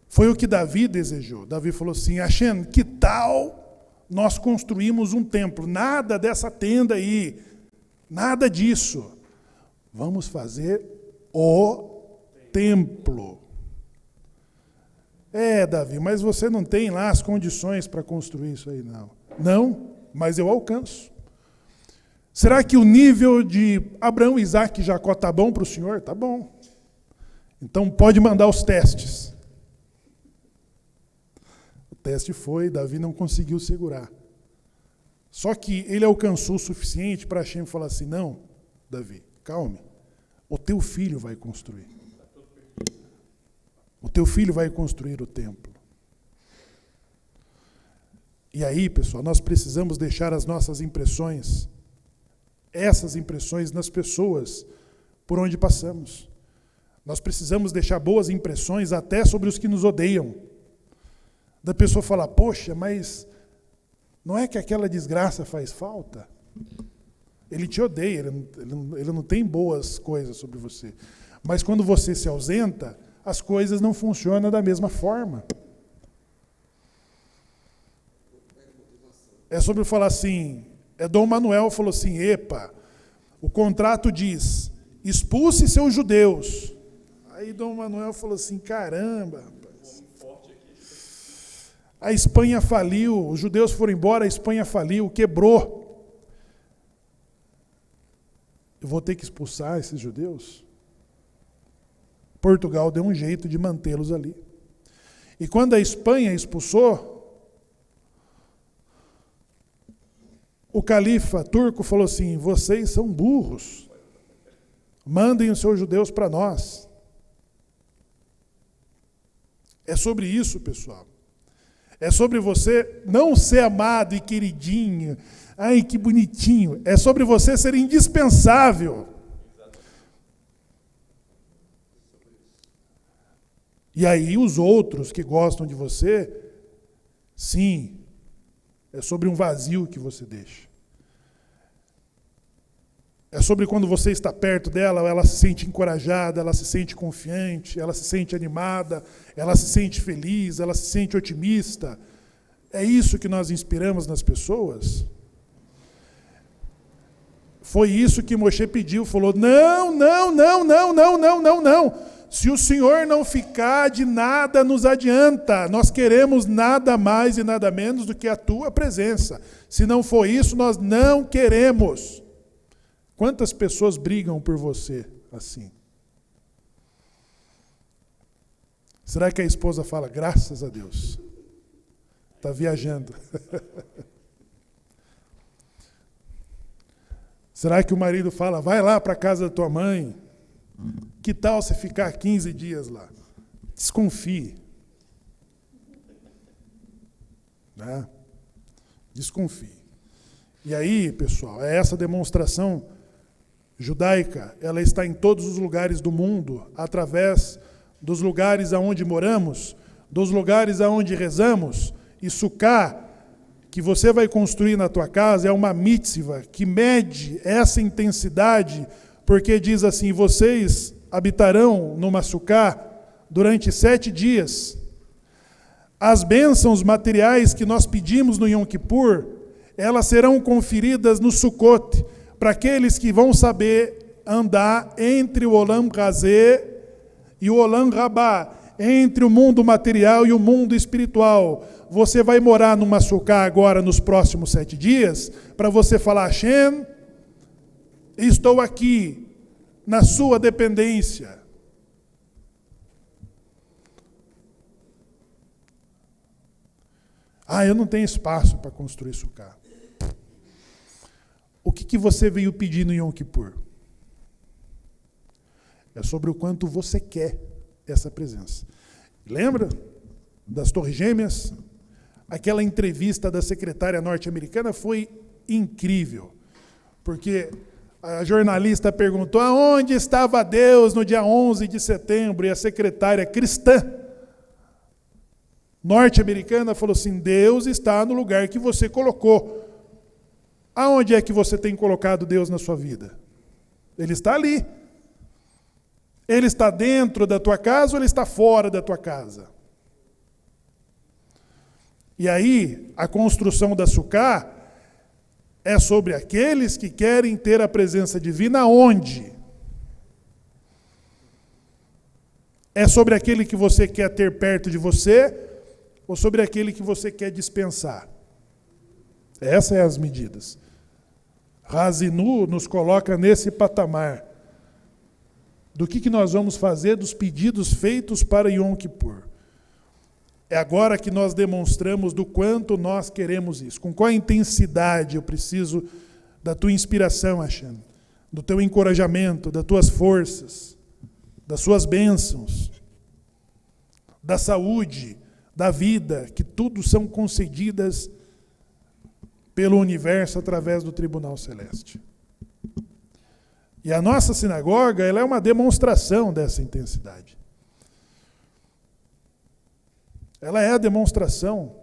Speaker 1: Foi o que Davi desejou. Davi falou assim, Hashem, que tal nós construímos um templo? Nada dessa tenda aí, nada disso. Vamos fazer o templo. Davi, mas você não tem lá as condições para construir isso aí, não. Não, mas eu alcanço. Será que o nível de Abraão, Isaac e Jacó está bom para o senhor? Está bom. Então pode mandar os testes. O teste foi, Davi não conseguiu segurar. Só que ele alcançou o suficiente para Hashem falar assim, não, Davi, calme, o teu filho vai construir. O teu filho vai construir o templo. E aí, pessoal, nós precisamos deixar as nossas impressões, essas impressões nas pessoas por onde passamos. Nós precisamos deixar boas impressões até sobre os que nos odeiam. Da pessoa falar, poxa, mas não é que aquela desgraça faz falta? Ele te odeia, ele não tem boas coisas sobre você. Mas quando você se ausenta, as coisas não funcionam da mesma forma. É sobre falar assim, Dom Manuel falou assim, o contrato diz, expulse seus judeus. Aí Dom Manuel falou assim, caramba, rapaz. A Espanha faliu, os judeus foram embora, a Espanha faliu, quebrou. Eu vou ter que expulsar esses judeus? Portugal deu um jeito de mantê-los ali. E quando a Espanha expulsou, o califa turco falou assim, vocês são burros, mandem os seus judeus para nós. É sobre isso, pessoal. É sobre você não ser amado e queridinho, ai que bonitinho, é sobre você ser indispensável. E aí os outros que gostam de você, sim, é sobre um vazio que você deixa. É sobre quando você está perto dela, ela se sente encorajada, ela se sente confiante, ela se sente animada, ela se sente feliz, ela se sente otimista. É isso que nós inspiramos nas pessoas? Foi isso que Moshe pediu, falou, não. Se o Senhor não ficar, de nada nos adianta. Nós queremos nada mais e nada menos do que a tua presença. Se não for isso, nós não queremos. Quantas pessoas brigam por você assim? Será que a esposa fala, graças a Deus? Está viajando. Será que o marido fala, vai lá para a casa da tua mãe? Que tal você ficar 15 dias lá? Desconfie. Né? Desconfie. E aí, pessoal, essa demonstração judaica, ela está em todos os lugares do mundo, através dos lugares aonde moramos, dos lugares aonde rezamos, e Sukkah, que você vai construir na tua casa, é uma mitzvah que mede essa intensidade, porque diz assim, vocês habitarão numa Sukkah durante 7 dias. As bênçãos materiais que nós pedimos no Yom Kippur, elas serão conferidas no Sukkot, para aqueles que vão saber andar entre o Olam Hazé e o Olam Rabá, entre o mundo material e o mundo espiritual. Você vai morar numa Sukkah agora nos próximos 7 dias, para você falar, Hashem, estou aqui, na sua dependência. Eu não tenho espaço para construir Sukkah. O que você veio pedir no Yom Kippur? É sobre o quanto você quer essa presença. Lembra das Torres Gêmeas? Aquela entrevista da secretária norte-americana foi incrível, porque a jornalista perguntou aonde estava Deus no dia 11 de setembro, e a secretária cristã norte-americana falou assim, Deus está no lugar que você colocou. Aonde é que você tem colocado Deus na sua vida? Ele está ali. Ele está dentro da tua casa ou ele está fora da tua casa? E aí, a construção da Sucá é sobre aqueles que querem ter a presença divina onde? É sobre aquele que você quer ter perto de você ou sobre aquele que você quer dispensar? Essas são as medidas. Razinu nos coloca nesse patamar do que nós vamos fazer dos pedidos feitos para Yom Kippur. É agora que nós demonstramos do quanto nós queremos isso. Com qual intensidade eu preciso da tua inspiração, Hashem, do teu encorajamento, das tuas forças, das suas bênçãos, da saúde, da vida, que tudo são concedidas pelo universo através do Tribunal Celeste. E a nossa sinagoga, ela é uma demonstração dessa intensidade. Ela é a demonstração.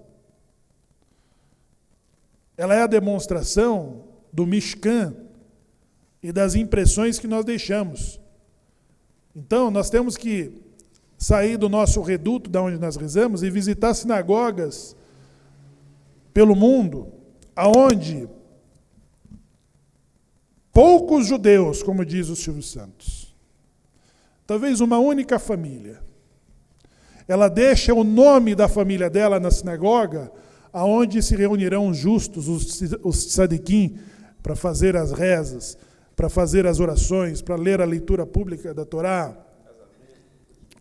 Speaker 1: Ela é a demonstração do Mishkan e das impressões que nós deixamos. Então, nós temos que sair do nosso reduto, da onde nós rezamos, e visitar sinagogas pelo mundo, aonde poucos judeus, como diz o Silvio Santos, talvez uma única família, ela deixa o nome da família dela na sinagoga, aonde se reunirão os justos, os tzadikim, para fazer as rezas, para fazer as orações, para ler a leitura pública da Torá,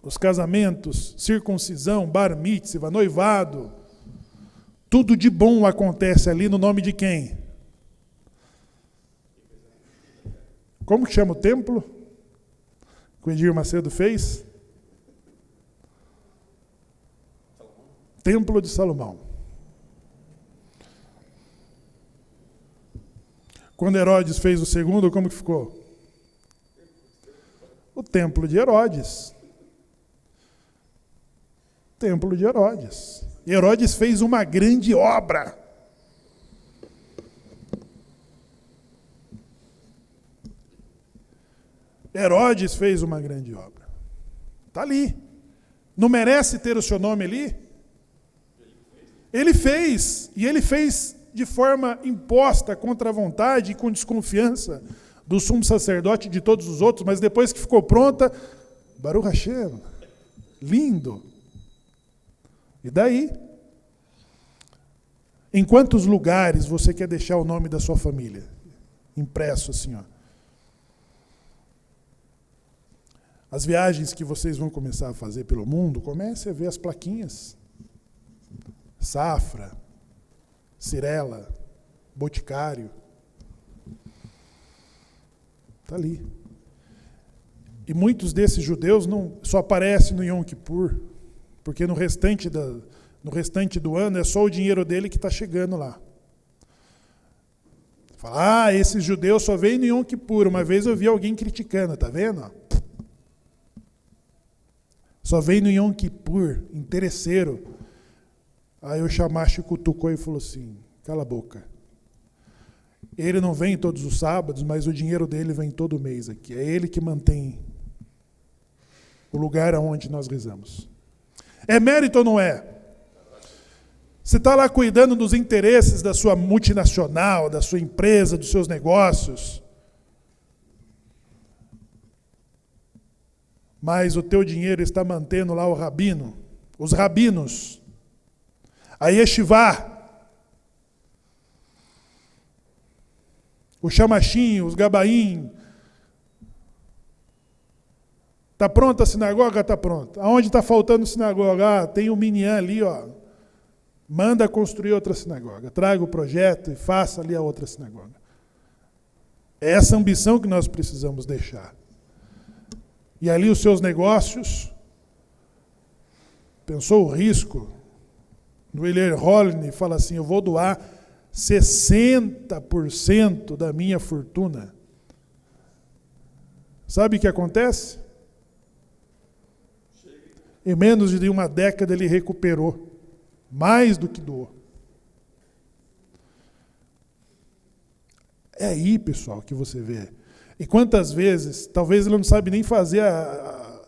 Speaker 1: os casamentos, circuncisão, bar mitzvah, noivado, tudo de bom acontece ali no nome de quem? Como que chama o templo que o Edir Macedo fez? Templo de Salomão. Quando Herodes fez o segundo, como que ficou? O Templo de Herodes. Templo de Herodes. Herodes fez uma grande obra. Herodes fez uma grande obra. Está ali. Não merece ter o seu nome ali? Ele fez. E ele fez de forma imposta, contra a vontade e com desconfiança do sumo sacerdote e de todos os outros, mas depois que ficou pronta, Baruch Hashem, lindo. E daí? Em quantos lugares você quer deixar o nome da sua família? Impresso assim, ó. As viagens que vocês vão começar a fazer pelo mundo, comece a ver as plaquinhas. Safra, Cirela, Boticário. Está ali. E muitos desses judeus não só aparecem no Yom Kippur, porque no restante do ano é só o dinheiro dele que está chegando lá. Fala, esses judeus só vêm no Yom Kippur. Uma vez eu vi alguém criticando, tá vendo? Só vem no Yom Kippur, interesseiro. Aí o Shamash cutucou e falou assim, cala a boca. Ele não vem todos os sábados, mas o dinheiro dele vem todo mês aqui. É ele que mantém o lugar aonde nós rezamos. É mérito ou não é? Você está lá cuidando dos interesses da sua multinacional, da sua empresa, dos seus negócios. Mas o teu dinheiro está mantendo lá o rabino, os rabinos, a yeshivá, o chamachim, os gabaim. Está pronta a sinagoga? Está pronta. Aonde está faltando sinagoga? Tem um minyan ali, ó. Manda construir outra sinagoga. Traga o projeto e faça ali a outra sinagoga. É essa ambição que nós precisamos deixar. E ali os seus negócios, pensou o risco? No Hillel Holny fala assim, eu vou doar 60% da minha fortuna. Sabe o que acontece? Em menos de uma década ele recuperou, mais do que doou. É aí, pessoal, que você vê. E quantas vezes, talvez ele não sabe nem fazer a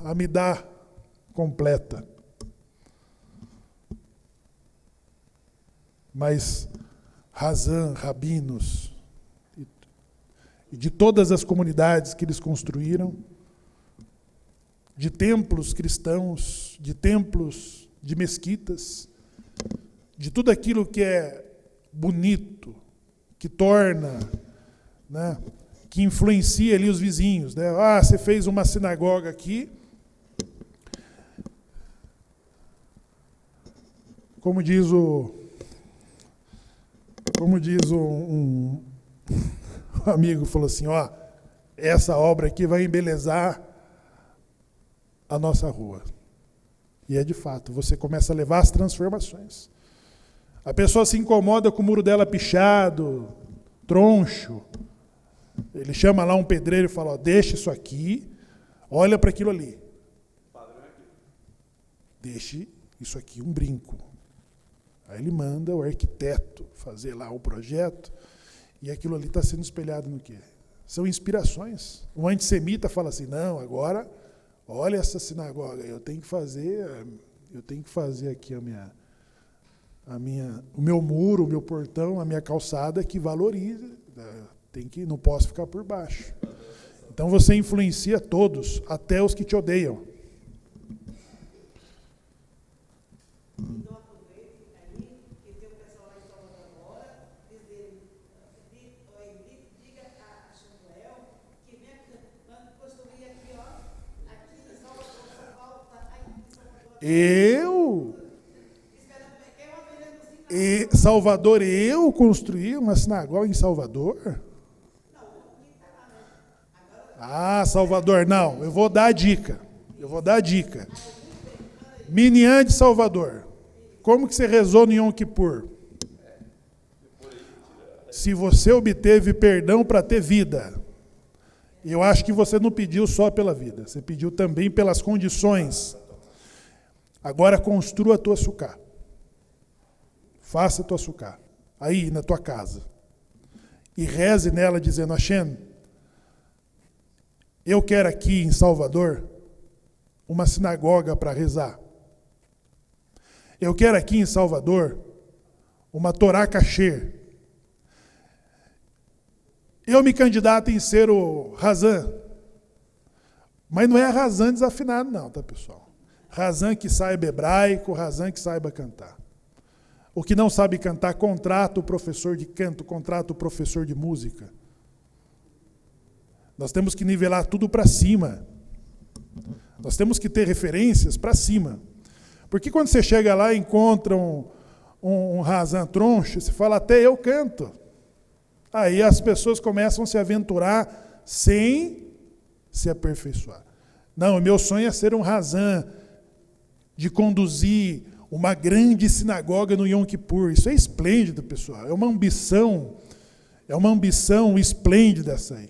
Speaker 1: Amidá completa. Mas Razan, rabinos, e de todas as comunidades que eles construíram, de templos cristãos, de templos, de mesquitas, de tudo aquilo que é bonito, que torna, né, que influencia ali os vizinhos, né? Ah, você fez uma sinagoga aqui, como diz um amigo, falou assim, ó, essa obra aqui vai embelezar a nossa rua. E é de fato, você começa a levar as transformações. A pessoa se incomoda com o muro dela pichado, troncho. Ele chama lá um pedreiro e fala, ó, deixa isso aqui, olha para aquilo ali. Deixe isso aqui um brinco. Aí ele manda o arquiteto fazer lá o projeto, e aquilo ali está sendo espelhado no quê? São inspirações. O antissemita fala assim, não, agora, olha essa sinagoga, eu tenho que fazer aqui o meu muro, o meu portão, a minha calçada que valorize, não posso ficar por baixo. Então você influencia todos, até os que te odeiam. Salvador, eu construí uma sinagoga em Salvador? Ah, Salvador, não, eu vou dar a dica. Minian de Salvador. Como que você rezou no Yom Kippur? Se você obteve perdão para ter vida, eu acho que você não pediu só pela vida, você pediu também pelas condições. Agora construa a tua sucá. Faça a tua sucá. Aí, na tua casa. E reze nela dizendo, Hashem, eu quero aqui em Salvador uma sinagoga para rezar. Eu quero aqui em Salvador uma Torá kasher. Eu me candidato em ser o Razan. Mas não é Razan desafinado não, tá, pessoal? Razan que saiba hebraico, Razan que saiba cantar. O que não sabe cantar, contrata o professor de canto, contrata o professor de música. Nós temos que nivelar tudo para cima. Nós temos que ter referências para cima. Porque quando você chega lá e encontra um Razan troncho, você fala, até eu canto. Aí as pessoas começam a se aventurar sem se aperfeiçoar. Não, o meu sonho é ser um Razan, de conduzir uma grande sinagoga no Yom Kippur. Isso é esplêndido, pessoal. É uma ambição esplêndida essa aí.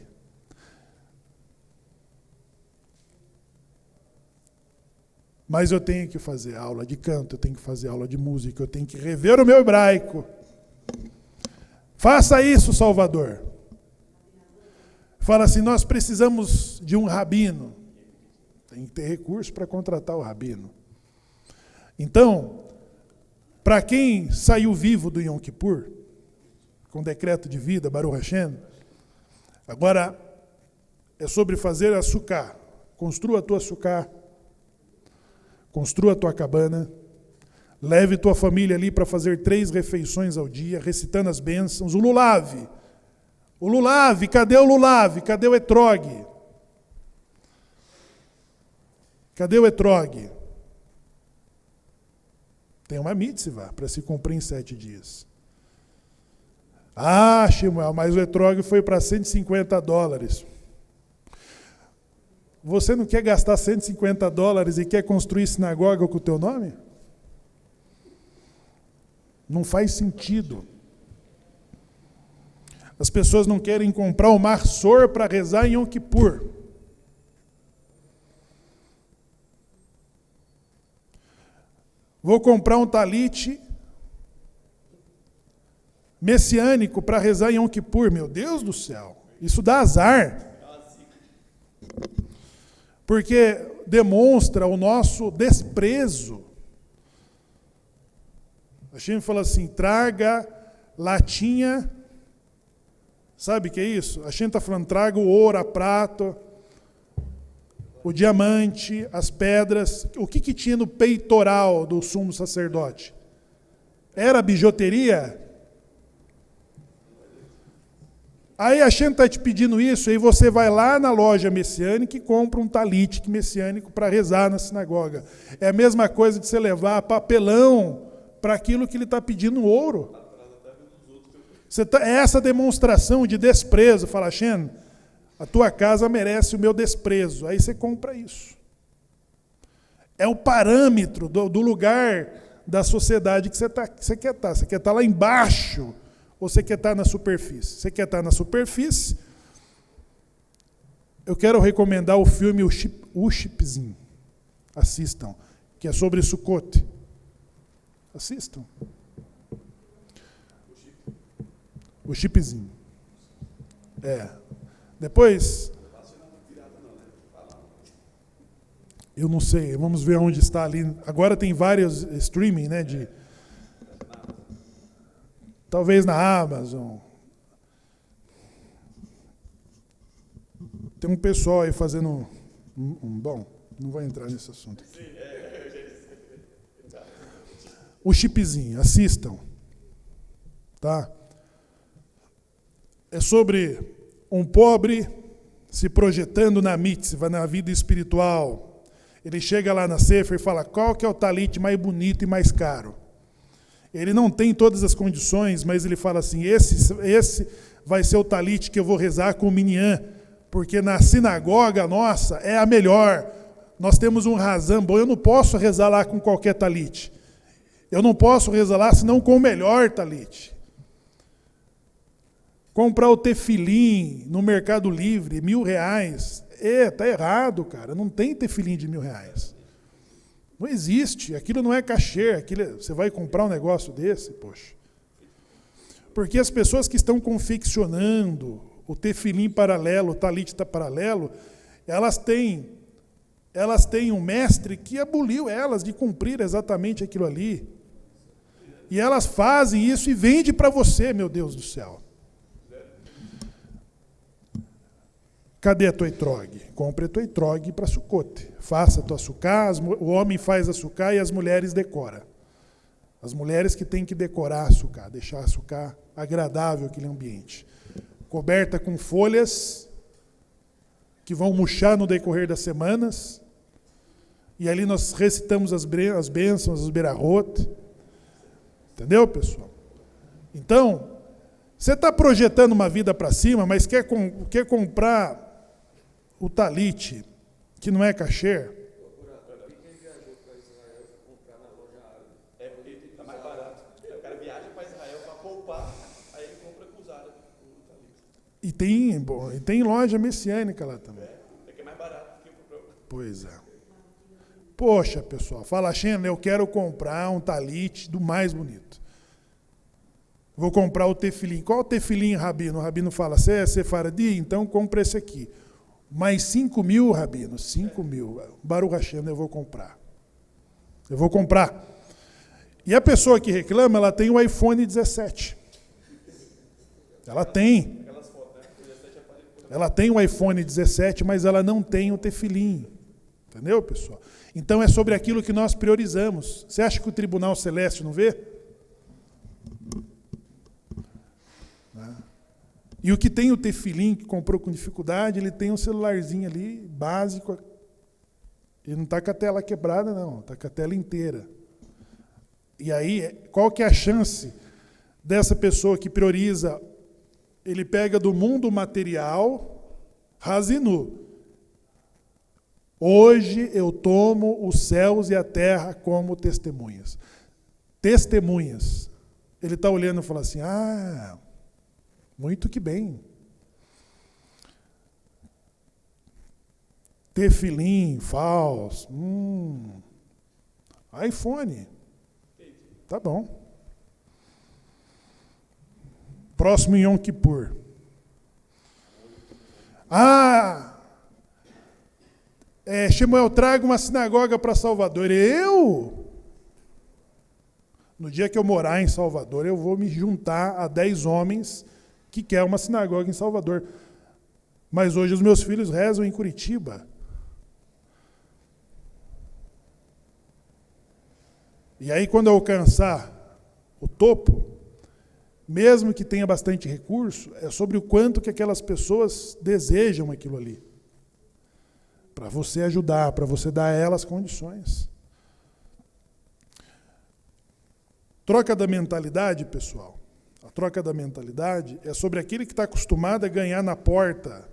Speaker 1: Mas eu tenho que fazer aula de canto, eu tenho que fazer aula de música, eu tenho que rever o meu hebraico. Faça isso, Salvador. Fala assim, nós precisamos de um rabino. Tem que ter recurso para contratar o rabino. Então, para quem saiu vivo do Yom Kippur, com decreto de vida, Baruch Hashem, agora é sobre fazer a sucá. Construa a tua sucá, construa a tua cabana, leve tua família ali para fazer 3 refeições ao dia, recitando as bênçãos. O lulav, cadê o lulav? Cadê o etrog? Cadê o etrog? Tem uma mitzvah para se cumprir em 7 dias. Ah, Shmuel, mas o etrog foi para $150. Você não quer gastar $150 e quer construir sinagoga com o teu nome? Não faz sentido. As pessoas não querem comprar o marsor para rezar em Yom Kippur. Vou comprar um talite, messiânico para rezar em Yom Kippur. Meu Deus do céu, isso dá azar. Porque demonstra o nosso desprezo. A gente fala assim, traga latinha, sabe o que é isso? A gente está falando, traga o ouro, a prata, o diamante, as pedras. O que tinha no peitoral do sumo sacerdote? Era bijuteria? Aí a gente está te pedindo isso, aí você vai lá na loja messiânica e compra um talite messiânico para rezar na sinagoga. É a mesma coisa de você levar papelão para aquilo que ele está pedindo ouro. É essa demonstração de desprezo. Fala, Shen, a tua casa merece o meu desprezo. Aí você compra isso. É o parâmetro do lugar da sociedade que você quer estar. Você quer estar lá embaixo ou você quer estar na superfície? Você quer estar na superfície? Eu quero recomendar o filme O Chipzinho. Assistam. Que é sobre Sukkot. Assistam. O Chipzinho. Depois... Eu não sei, vamos ver onde está ali. Agora tem vários streaming, né? Talvez na Amazon. Tem um pessoal aí fazendo bom, não vou entrar nesse assunto aqui. O Chipzinho, assistam. Tá? É sobre um pobre se projetando na mitzvah, na vida espiritual. Ele chega lá na Sefer e fala, qual que é o talite mais bonito e mais caro? Ele não tem todas as condições, mas ele fala assim, esse vai ser o talite que eu vou rezar com o minyan, porque na sinagoga nossa é a melhor. Nós temos um razão bom, eu não posso rezar lá com qualquer talite. Eu não posso rezar lá senão com o melhor talite. Comprar o tefilim no Mercado Livre, R$1.000. Tá errado, cara. Não tem tefilim de R$1.000. Não existe. Aquilo não é cachê. Você vai comprar um negócio desse? Poxa. Porque as pessoas que estão confeccionando o tefilim paralelo, o talit paralelo, elas têm um mestre que aboliu elas de cumprir exatamente aquilo ali. E elas fazem isso e vendem para você, meu Deus do céu. Cadê a tua etrog? Compre a tua etrog para Sukkot. Faça a tua sucá, o homem faz a sucá e as mulheres decoram. As mulheres que têm que decorar a sucá, deixar a sucá agradável aquele ambiente. Coberta com folhas que vão murchar no decorrer das semanas. E ali nós recitamos as bênçãos, as berahot. Entendeu, pessoal? Então, você está projetando uma vida para cima, mas quer comprar o talite, que não é cachê.
Speaker 2: Quem viajou para Israel para comprar na loja árabe? Porque está mais barato. O cara viaja para Israel para poupar, aí ele compra com os árabes.
Speaker 1: E tem loja messiânica lá também.
Speaker 2: É que é mais barato que o próprio.
Speaker 1: Pois é. Poxa, pessoal, fala, Xena, eu quero comprar um talite do mais bonito. Vou comprar o tefilim. Qual o tefilim, Rabino? O Rabino fala, você é sefaradi? Então compra esse aqui. Mais 5.000, Rabino, 5.000. Baruch Hashem, eu vou comprar. Eu vou comprar. E a pessoa que reclama, ela tem o iPhone 17. Ela tem. Ela tem o iPhone 17, mas ela não tem o tefilim. Entendeu, pessoal? Então é sobre aquilo que nós priorizamos. Você acha que o Tribunal Celeste não vê? E o que tem o tefilim, que comprou com dificuldade, ele tem um celularzinho ali, básico. Ele não está com a tela quebrada, não. Está com a tela inteira. E aí, qual que é a chance dessa pessoa que prioriza? Ele pega do mundo material, razinu. Hoje eu tomo os céus e a terra como testemunhas. Testemunhas. Ele está olhando e fala assim, muito que bem. Tefilim, falso. iPhone. Tá bom. próximo Yom Kippur. Shemuel, traga uma sinagoga para Salvador. No dia que eu morar em Salvador, eu vou me juntar a 10 homens que querem uma sinagoga em Salvador. Mas hoje os meus filhos rezam em Curitiba. E aí, quando eu alcançar o topo, mesmo que tenha bastante recurso, é sobre o quanto que aquelas pessoas desejam aquilo ali. Para você ajudar, para você dar a elas condições. Troca da mentalidade, pessoal. A troca da mentalidade é sobre aquele que está acostumado a ganhar na porta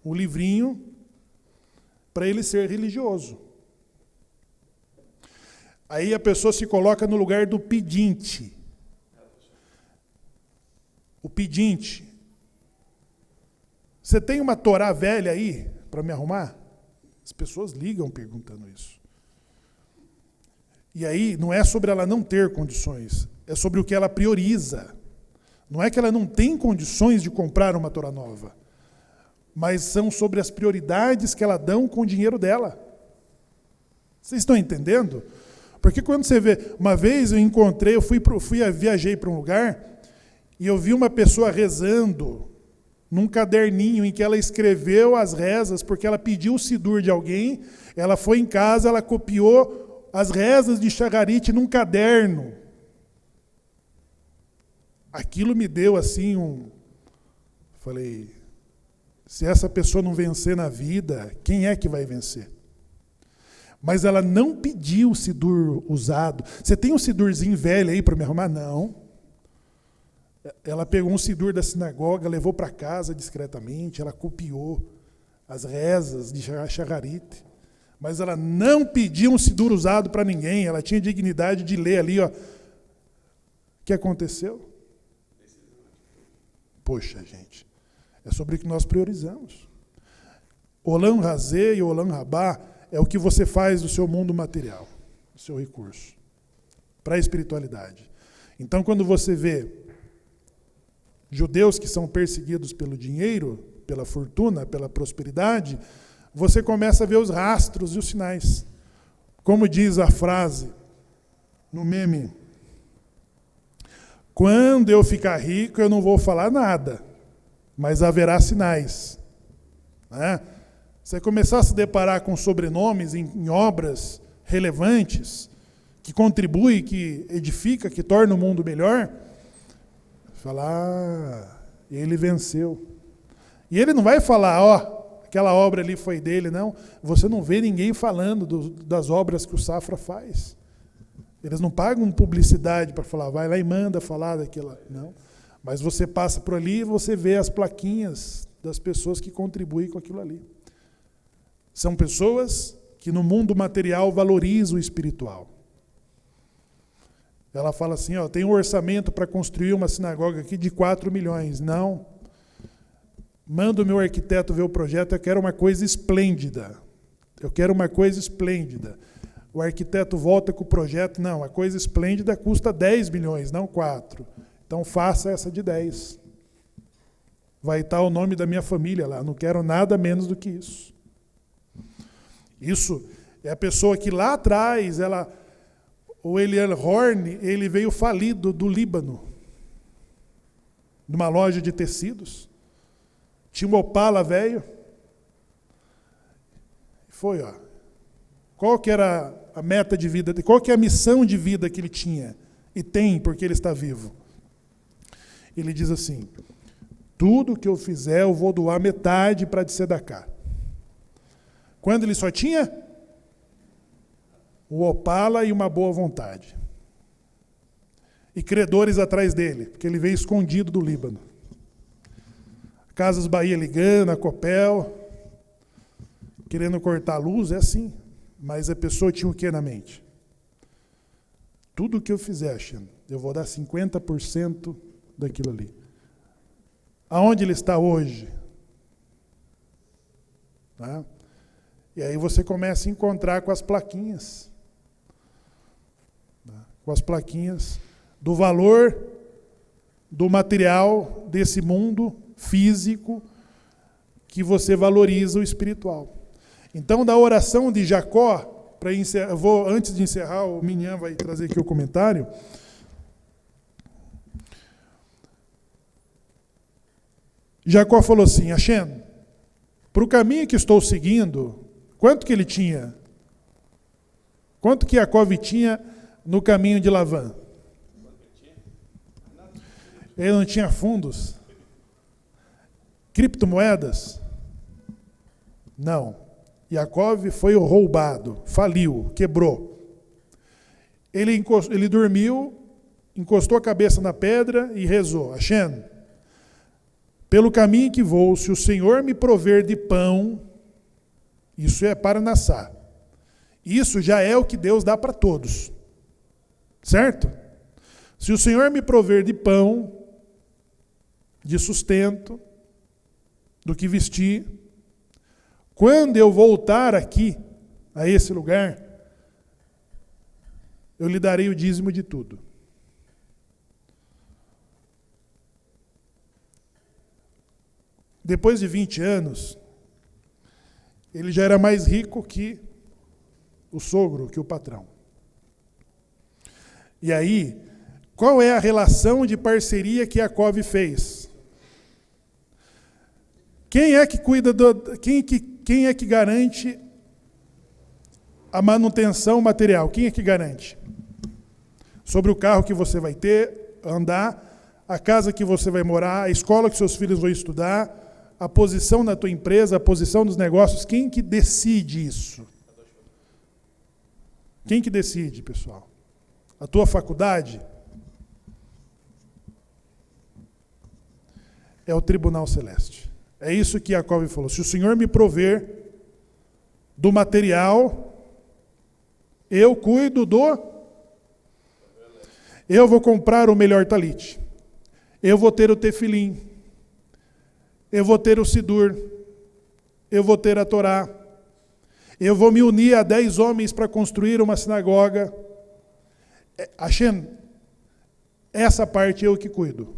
Speaker 1: o livrinho para ele ser religioso. Aí a pessoa se coloca no lugar do pedinte. O pedinte. Você tem uma Torá velha aí para me arrumar? As pessoas ligam perguntando isso. E aí não é sobre ela não ter condições, é sobre o que ela prioriza. Não é que ela não tem condições de comprar uma Torá nova, mas são sobre as prioridades que ela dá com o dinheiro dela. Vocês estão entendendo? Porque quando você vê, uma vez eu encontrei, viajei para um lugar e eu vi uma pessoa rezando num caderninho em que ela escreveu as rezas, porque ela pediu o sidur de alguém, ela foi em casa, ela copiou as rezas de Shacharit num caderno. Aquilo me deu assim Falei, se essa pessoa não vencer na vida, quem é que vai vencer? Mas ela não pediu o sidur usado. Você tem um sidurzinho velho aí para me arrumar? Não. Ela pegou um sidur da sinagoga, levou para casa discretamente, ela copiou as rezas de Shacharit, mas ela não pediu um sidur usado para ninguém, ela tinha dignidade de ler ali, ó. O que aconteceu? Poxa, gente, é sobre o que nós priorizamos. Olam Hazé e Olam Rabá é o que você faz do seu mundo material, do seu recurso, para a espiritualidade. Então, quando você vê judeus que são perseguidos pelo dinheiro, pela fortuna, pela prosperidade, você começa a ver os rastros e os sinais. Como diz a frase no meme, quando eu ficar rico, eu não vou falar nada, mas haverá sinais. Né? Você começar a se deparar com sobrenomes em obras relevantes, que contribui, que edifica, que torna o mundo melhor, falar, ele venceu. E ele não vai falar, aquela obra ali foi dele, não. Você não vê ninguém falando das obras que o Safra faz. Eles não pagam publicidade para falar, vai lá e manda falar daquilo. Não. Mas você passa por ali e você vê as plaquinhas das pessoas que contribuem com aquilo ali. São pessoas que no mundo material valorizam o espiritual. Ela fala assim, tem um orçamento para construir uma sinagoga aqui de 4 milhões. Não. Manda o meu arquiteto ver o projeto, eu quero uma coisa esplêndida. Eu quero uma coisa esplêndida. O arquiteto volta com o projeto, não, a coisa esplêndida custa 10 milhões, não 4. Então faça essa de 10. Vai estar o nome da minha família lá, não quero nada menos do que isso. Isso é a pessoa que lá atrás, o Eliel Horn, ele veio falido do Líbano, numa loja de tecidos. Tinha um Opala velho. Foi, qual que era a meta de vida, qual que é a missão de vida que ele tinha e tem porque ele está vivo? Ele diz assim, tudo que eu fizer eu vou doar metade para Tzedakah. Quando ele só tinha o Opala e uma boa vontade. E credores atrás dele, porque ele veio escondido do Líbano. Casas Bahia ligando, a Copel, querendo cortar a luz, é assim. Mas a pessoa tinha o que na mente? Tudo que eu fizer, Xana, eu vou dar 50% daquilo ali. Aonde ele está hoje? Tá? E aí você começa a encontrar com as plaquinhas. Tá? Com as plaquinhas do valor do material desse mundo físico, que você valoriza o espiritual. Então, da oração de Jacó, antes de encerrar, o Minyan vai trazer aqui o comentário. Jacó falou assim: Hashem, para o caminho que estou seguindo, quanto que ele tinha? Quanto que Jacó tinha no caminho de Lavã? Ele não tinha fundos? Criptomoedas? Não. Jacó foi roubado, faliu, quebrou. Ele dormiu, encostou a cabeça na pedra e rezou: Hashem, pelo caminho que vou, se o Senhor me prover de pão, isso é para Nassá. Isso já é o que Deus dá para todos. Certo? Se o Senhor me prover de pão, de sustento, do que vestir, quando eu voltar aqui, a esse lugar, eu lhe darei o dízimo de tudo. Depois de 20 anos, ele já era mais rico que o sogro, que o patrão. E aí, qual é a relação de parceria que Jacó fez? Quem é que cuida quem é que garante a manutenção material? Quem é que garante? Sobre o carro que você vai ter, andar, a casa que você vai morar, a escola que seus filhos vão estudar, a posição na tua empresa, a posição dos negócios, quem que decide isso? Quem que decide, pessoal? A tua faculdade? É o tribunal celeste. É isso que Jacó falou: se o Senhor me prover do material, eu cuido eu vou comprar o melhor talite, eu vou ter o tefilim, eu vou ter o sidur, eu vou ter a Torá, eu vou me unir a 10 homens para construir uma sinagoga. Hashem, essa parte eu que cuido.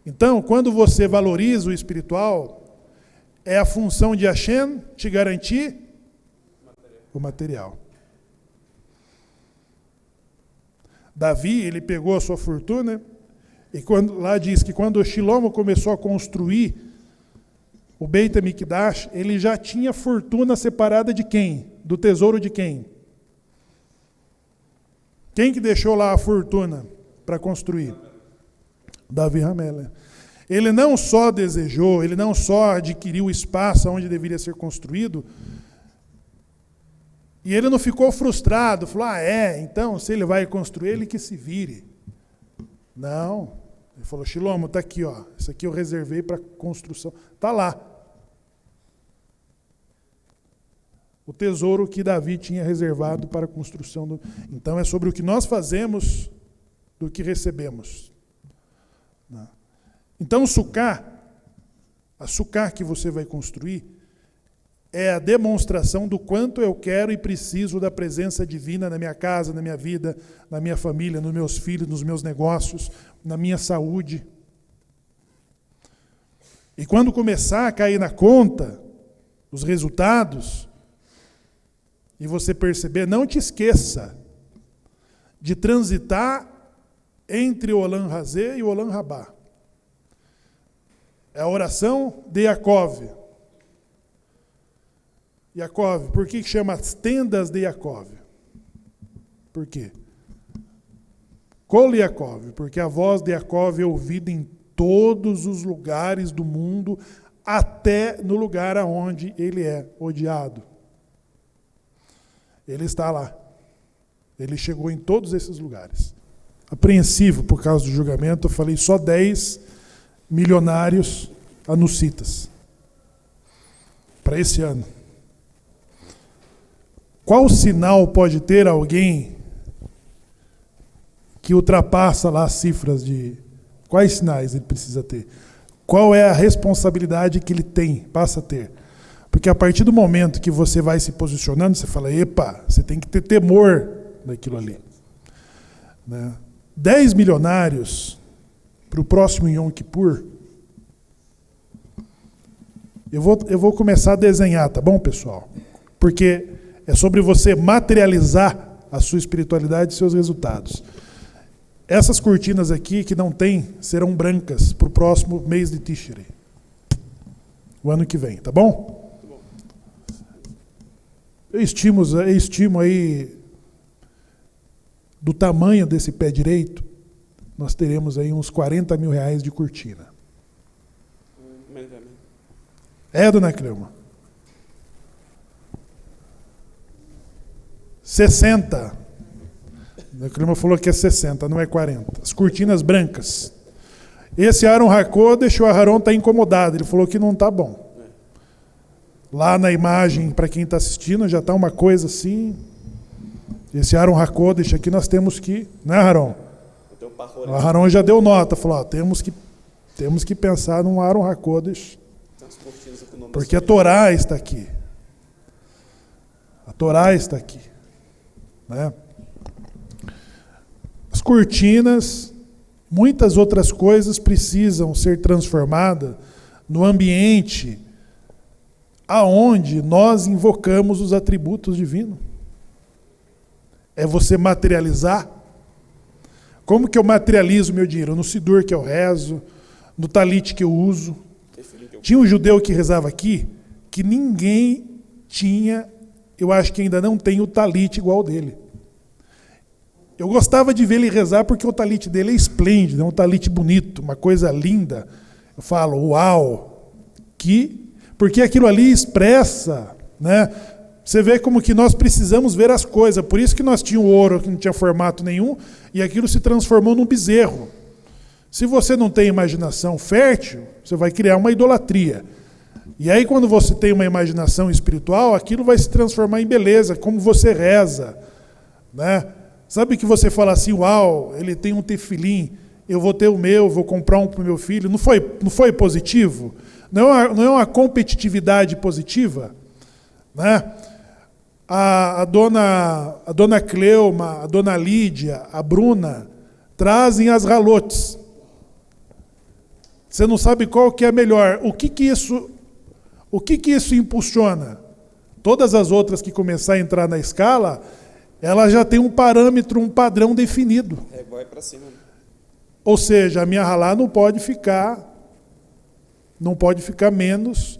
Speaker 1: Então, quando você valoriza o espiritual, é a função de Hashem te garantir o material. Davi, ele pegou a sua fortuna, e lá diz que quando Shilomo começou a construir o Beit HaMikdash, ele já tinha fortuna separada de quem? Do tesouro de quem? Quem que deixou lá a fortuna para construir? Davi Hamelech. Ele não só desejou, ele não só adquiriu o espaço onde deveria ser construído, e ele não ficou frustrado, falou: então se ele vai construir, ele que se vire. Não. Ele falou: Shilomo, está aqui, ó, isso aqui eu reservei para construção. Está lá. O tesouro que Davi tinha reservado para a construção. Então é sobre o que nós fazemos do que recebemos. Então o sucá, a sucá que você vai construir, é a demonstração do quanto eu quero e preciso da presença divina na minha casa, na minha vida, na minha família, nos meus filhos, nos meus negócios, na minha saúde. E quando começar a cair na conta os resultados, e você perceber, não te esqueça de transitar entre o Olam Hazé e o Olam Rabá. É a oração de Jacó. Jacó, por que chama as tendas de Jacó? Por quê? Kol Jacó, porque a voz de Jacó é ouvida em todos os lugares do mundo, até no lugar aonde ele é odiado. Ele está lá. Ele chegou em todos esses lugares. Apreensivo por causa do julgamento, eu falei só 10 milionários anuncitas para esse ano. Qual sinal pode ter alguém que ultrapassa lá as cifras de... Quais sinais ele precisa ter? Qual é a responsabilidade que ele passa a ter? Porque a partir do momento que você vai se posicionando, você fala: epa, você tem que ter temor daquilo ali. 10 milionários para o próximo Yom Kippur, eu vou começar a desenhar, tá bom, pessoal? Porque é sobre você materializar a sua espiritualidade e seus resultados. Essas cortinas aqui que não tem serão brancas para o próximo mês de Tishrei, o ano que vem, tá bom? Eu estimo aí, do tamanho desse pé direito, nós teremos aí uns 40 mil reais de cortina. É, dona Cleuma? 60. A Cleuma falou que é 60, não é 40. As cortinas brancas. Esse Aaron Hakodesh, o Aharon está incomodado. Ele falou que não está bom. Lá na imagem, para quem está assistindo, já está uma coisa assim. Esse Aaron Hakodesh aqui nós temos que... Né, Aharon? O Aharon já deu nota. Falou, temos que pensar num Aaron Hakodesh. Porque a Torá está aqui. A Torá está aqui. Né? As cortinas, muitas outras coisas precisam ser transformadas no ambiente aonde nós invocamos os atributos divinos. É você materializar. Como que eu materializo meu dinheiro? No Sidur que eu rezo, no talit que eu uso. Tinha um judeu que rezava aqui, que ninguém tinha, eu acho que ainda não tem o talit igual dele. Eu gostava de ver ele rezar porque o talit dele é esplêndido, é um talit bonito, uma coisa linda. Eu falo, uau! Porque aquilo ali expressa, né? Você vê como que nós precisamos ver as coisas. Por isso que nós tínhamos ouro que não tinha formato nenhum e aquilo se transformou num bezerro. Se você não tem imaginação fértil, você vai criar uma idolatria. E aí quando você tem uma imaginação espiritual, aquilo vai se transformar em beleza, como você reza. Né? Sabe que você fala assim, uau, ele tem um tefilim, eu vou ter o meu, vou comprar um para o meu filho. Não foi positivo? Não é uma competitividade positiva? Né? A dona Cleuma, a dona Lídia, a Bruna, trazem as ralotes. Você não sabe qual que é melhor. O que isso impulsiona? Todas as outras que começar a entrar na escala, ela já tem um parâmetro, um padrão definido.
Speaker 2: Vai para cima.
Speaker 1: Ou seja, a minha ralá não pode ficar menos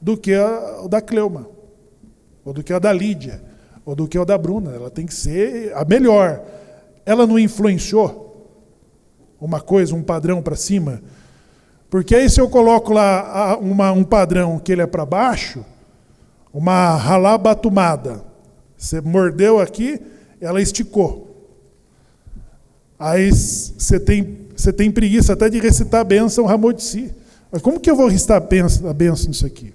Speaker 1: do que a da Cleuma, ou do que a da Lídia, ou do que a da Bruna. Ela tem que ser a melhor. Ela não influenciou uma coisa, um padrão para cima? Porque aí se eu coloco lá um padrão que ele é para baixo, uma ralá batumada, você mordeu aqui, ela esticou. Aí você tem preguiça até de recitar a bênção Ramodsi. Mas como que eu vou recitar a bênção nisso aqui?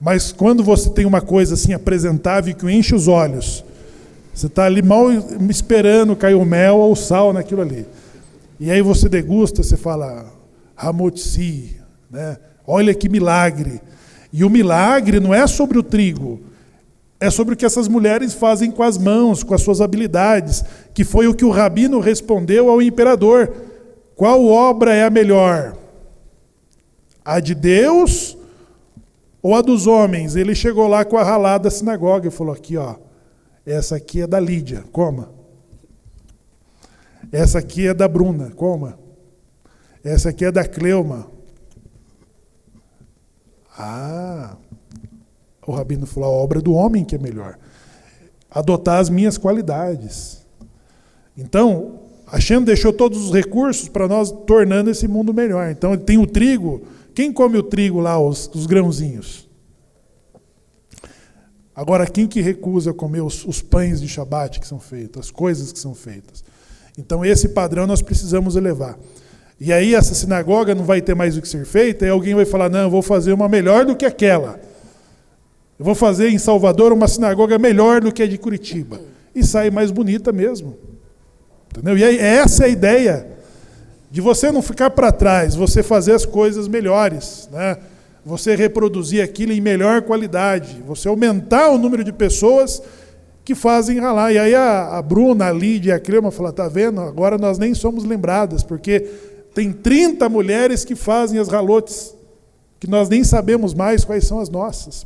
Speaker 1: Mas quando você tem uma coisa assim apresentável que enche os olhos, você está ali mal esperando cair o mel ou o sal naquilo ali. E aí você degusta, você fala, Ramotsi, né? Olha que milagre. E o milagre não é sobre o trigo, é sobre o que essas mulheres fazem com as mãos, com as suas habilidades, que foi o que o rabino respondeu ao imperador. Qual obra é a melhor? A de Deus ou a dos homens? Ele chegou lá com a ralá da sinagoga e falou aqui, ó, essa aqui é da Lídia, coma. Essa aqui é da Bruna, coma. Essa aqui é da Cleuma. O rabino falou, a obra do homem que é melhor. Adotar as minhas qualidades. Então, Hashem deixou todos os recursos para nós tornando esse mundo melhor. Então, tem o trigo. Quem come o trigo lá, os grãozinhos? Agora, quem que recusa comer os pães de Shabat que são feitos, as coisas que são feitas? Então, esse padrão nós precisamos elevar. E aí, essa sinagoga não vai ter mais o que ser feita, e alguém vai falar, não, eu vou fazer uma melhor do que aquela. Eu vou fazer em Salvador uma sinagoga melhor do que a de Curitiba. E sai mais bonita mesmo. Entendeu? E aí, essa é a ideia de você não ficar para trás, você fazer as coisas melhores, né? Você reproduzir aquilo em melhor qualidade, você aumentar o número de pessoas que fazem ralá. E aí a Bruna, a Lídia e a Cleuma falaram, tá vendo? Agora nós nem somos lembradas, porque Tem 30 mulheres que fazem as ralotes, que nós nem sabemos mais quais são as nossas.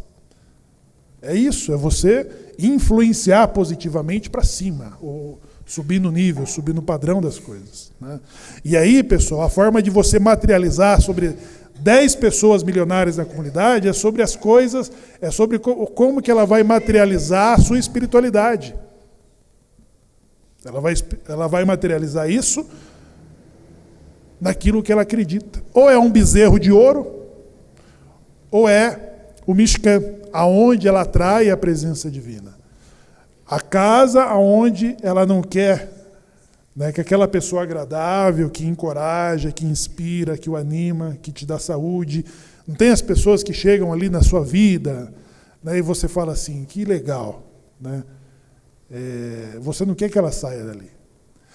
Speaker 1: É isso, é você influenciar positivamente para cima, ou subir no nível, subir no padrão das coisas, né? E aí, pessoal, a forma de você materializar sobre 10 pessoas milionárias na comunidade é sobre as coisas, é sobre como que ela vai materializar a sua espiritualidade. Ela vai materializar isso naquilo que ela acredita. Ou é um bezerro de ouro, ou é o Mishkan, aonde ela atrai a presença divina. A casa aonde ela não quer, né, que aquela pessoa agradável, que encoraja, que inspira, que o anima, que te dá saúde. Não tem as pessoas que chegam ali na sua vida, né, e você fala assim, que legal, né? Você não quer que ela saia dali.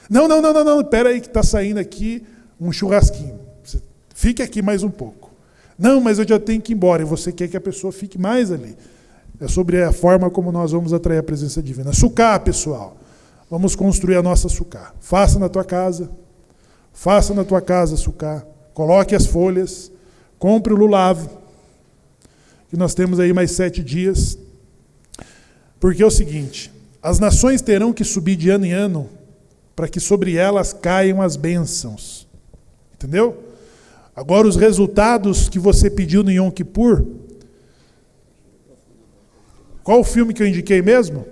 Speaker 1: Não, espera aí que está saindo aqui um churrasquinho. Você fique aqui mais um pouco. Não, mas eu já tenho que ir embora, e você quer que a pessoa fique mais ali. É sobre a forma como nós vamos atrair a presença divina. Sukkah, pessoal. Vamos construir a nossa sukkah. Faça na tua casa. Faça na tua casa sukkah. Coloque as folhas. Compre o lulav. Que nós temos aí mais 7 dias. Porque é o seguinte, as nações terão que subir de ano em ano para que sobre elas caiam as bênçãos. Entendeu? Agora, os resultados que você pediu no Yom Kippur. Qual o filme que eu indiquei mesmo?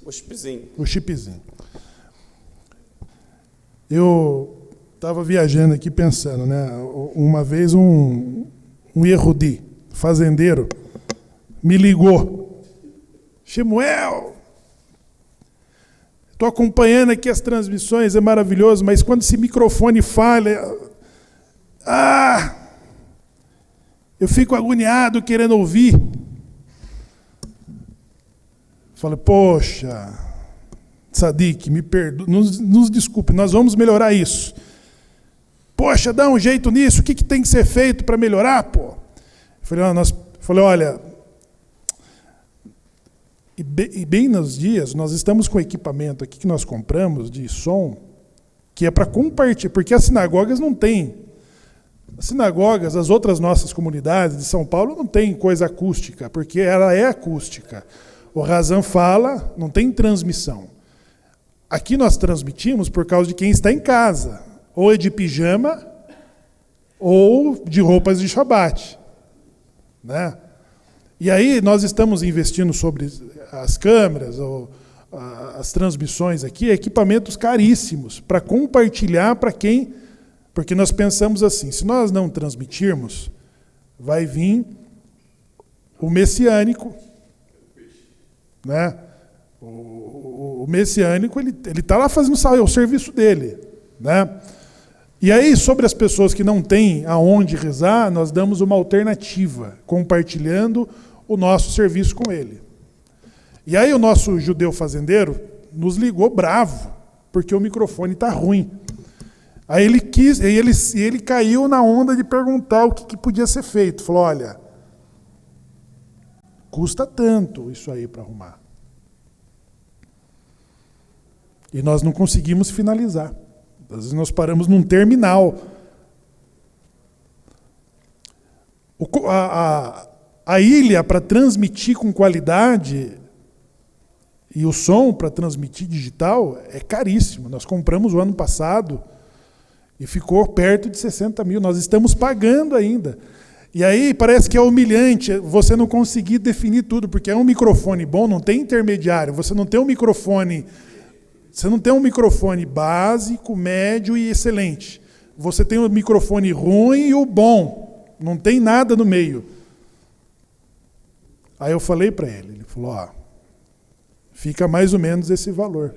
Speaker 2: O Chipzinho.
Speaker 1: O Chipzinho. Eu estava viajando aqui pensando, né? Uma vez um Yehudi, fazendeiro, me ligou. Shemuel, estou acompanhando aqui as transmissões, é maravilhoso, mas quando esse microfone falha, eu fico agoniado querendo ouvir. Falei, poxa, Sadik, me perdoe, nos desculpe, nós vamos melhorar isso. Poxa, dá um jeito nisso, o que tem que ser feito para melhorar, pô? Falei, olha, e bem nos dias, nós estamos com equipamento aqui que nós compramos de som, que é para compartilhar, porque as sinagogas não têm. As sinagogas, as outras nossas comunidades de São Paulo não tem coisa acústica, porque ela é acústica. O Razan fala, não tem transmissão. Aqui nós transmitimos por causa de quem está em casa. Ou é de pijama, ou de roupas de Shabat. Né? E aí nós estamos investindo sobre as câmeras, ou as transmissões aqui, equipamentos caríssimos, para compartilhar para quem... Porque nós pensamos assim, se nós não transmitirmos, vai vir o messiânico, né? O messiânico, ele está lá fazendo o serviço dele, né? E aí, sobre as pessoas que não têm aonde rezar, nós damos uma alternativa, compartilhando o nosso serviço com ele. E aí o nosso judeu fazendeiro nos ligou bravo, porque o microfone está ruim. Aí ele caiu na onda de perguntar o que podia ser feito. Falou, olha, custa tanto isso aí para arrumar. E nós não conseguimos finalizar. Às vezes nós paramos num terminal. A ilha para transmitir com qualidade e o som para transmitir digital é caríssimo. Nós compramos o ano passado e ficou perto de 60 mil. Nós estamos pagando ainda. E aí parece que é humilhante você não conseguir definir tudo, porque é um microfone bom, não tem intermediário. Você não tem um microfone básico, médio e excelente. Você tem o microfone ruim e o bom. Não tem nada no meio. Aí eu falei para ele falou, fica mais ou menos esse valor.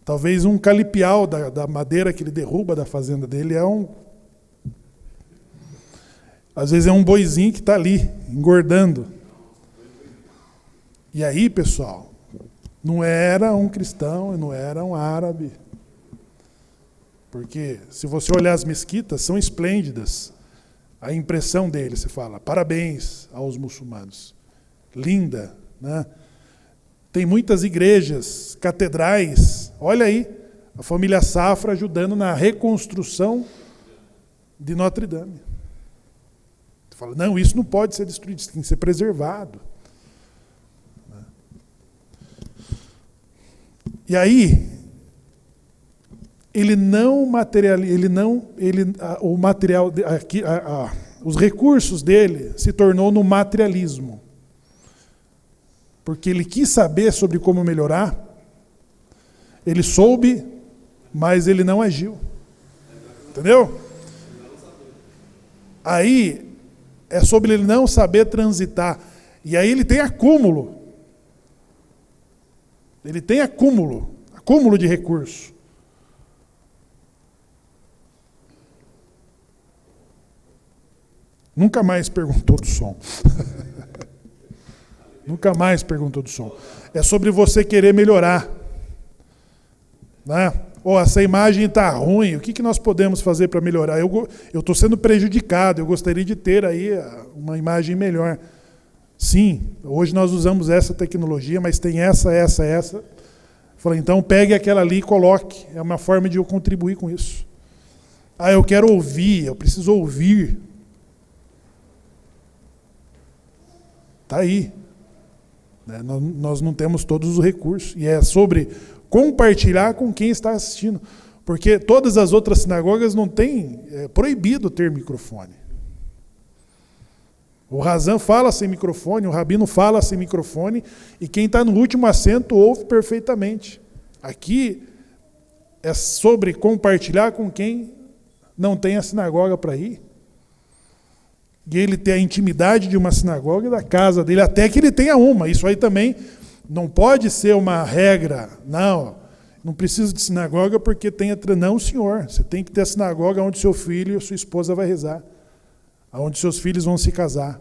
Speaker 1: Talvez um calipial da madeira que ele derruba da fazenda dele às vezes é um boizinho que está ali, engordando. E aí, pessoal, não era um cristão, não era um árabe. Porque se você olhar as mesquitas, são esplêndidas. A impressão dele, você fala, parabéns aos muçulmanos. Linda, né? Tem muitas igrejas, catedrais. Olha aí, A família Safra ajudando na reconstrução de Notre Dame. Você fala, não, isso não pode ser destruído, isso tem que ser preservado. E aí, ele não materializa, o material, os recursos dele se tornou no materialismo. Porque ele quis saber sobre como melhorar, ele soube, mas ele não agiu. Entendeu? Aí, é sobre ele não saber transitar. E aí ele tem acúmulo. Ele tem acúmulo de recursos. Nunca mais perguntou do som. Nunca mais perguntou do som. É sobre você querer melhorar. Né? Oh, essa imagem está ruim, o que nós podemos fazer para melhorar? Eu estou sendo prejudicado, eu gostaria de ter aí uma imagem melhor. Sim, hoje nós usamos essa tecnologia, mas tem essa. Falei, então pegue aquela ali e coloque. É uma forma de eu contribuir com isso. Ah, eu quero ouvir, eu preciso ouvir. Está aí. Nós não temos todos os recursos. E é sobre compartilhar com quem está assistindo. Porque todas as outras sinagogas não têm, é proibido ter microfone. O Razan fala sem microfone, o Rabino fala sem microfone, e quem está no último assento ouve perfeitamente. Aqui é sobre compartilhar com quem não tem a sinagoga para ir. E ele tem a intimidade de uma sinagoga e da casa dele, até que ele tenha uma. Isso aí também não pode ser uma regra. Não precisa de sinagoga porque tem... Não, senhor. Você tem que ter a sinagoga onde seu filho e sua esposa vai rezar. Onde seus filhos vão se casar.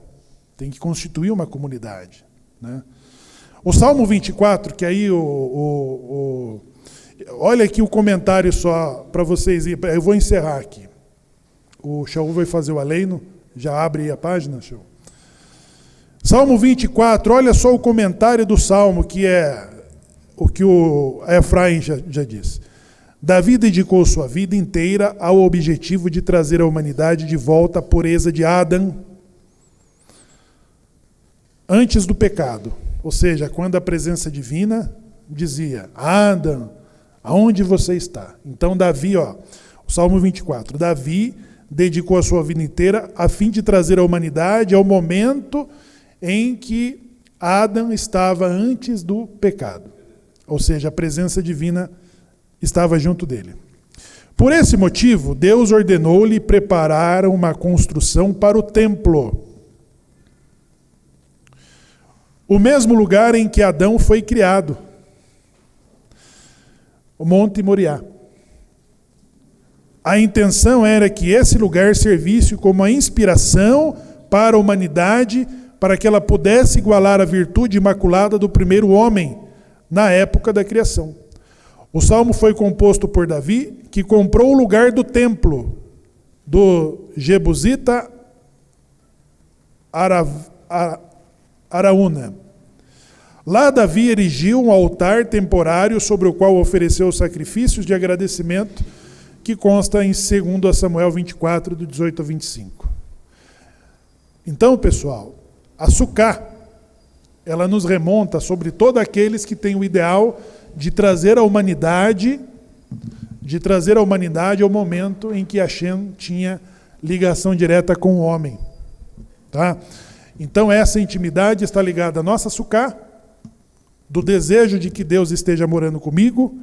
Speaker 1: Tem que constituir uma comunidade. Né? O Salmo 24, que aí olha aqui o comentário só para vocês. Eu vou encerrar aqui. O Shaul vai fazer o aleino. Já abre aí a página, Shaul. Salmo 24, olha só o comentário do Salmo, que é o que o Efraim já disse. Davi dedicou sua vida inteira ao objetivo de trazer a humanidade de volta à pureza de Adão antes do pecado. Ou seja, quando a presença divina dizia, Adão, aonde você está? Então Davi, o Salmo 24, Davi dedicou a sua vida inteira a fim de trazer a humanidade ao momento em que Adão estava antes do pecado. Ou seja, a presença divina estava junto dele. Por esse motivo, Deus ordenou-lhe preparar uma construção para o templo. O mesmo lugar em que Adão foi criado. O Monte Moriá. A intenção era que esse lugar servisse como a inspiração para a humanidade, para que ela pudesse igualar a virtude imaculada do primeiro homem na época da criação. O salmo foi composto por Davi, que comprou o lugar do templo do Jebusita Araúna. Lá Davi erigiu um altar temporário sobre o qual ofereceu sacrifícios de agradecimento, que consta em 2 Samuel 24, do 18 a 25. Então, pessoal, a Sukká, ela nos remonta sobre todos aqueles que têm o ideal de trazer a humanidade ao momento em que Hashem tinha ligação direta com o homem. Tá? Então, essa intimidade está ligada à nossa Sukká, do desejo de que Deus esteja morando comigo,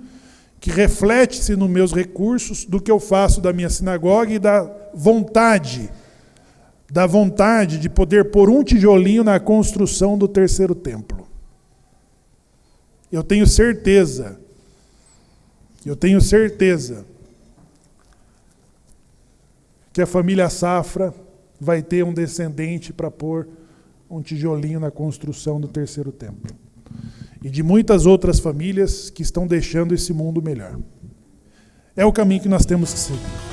Speaker 1: que reflete-se nos meus recursos, do que eu faço da minha sinagoga e da vontade de poder pôr um tijolinho na construção do terceiro templo. Eu tenho certeza que a família Safra vai ter um descendente para pôr um tijolinho na construção do terceiro templo. E de muitas outras famílias que estão deixando esse mundo melhor. É o caminho que nós temos que seguir.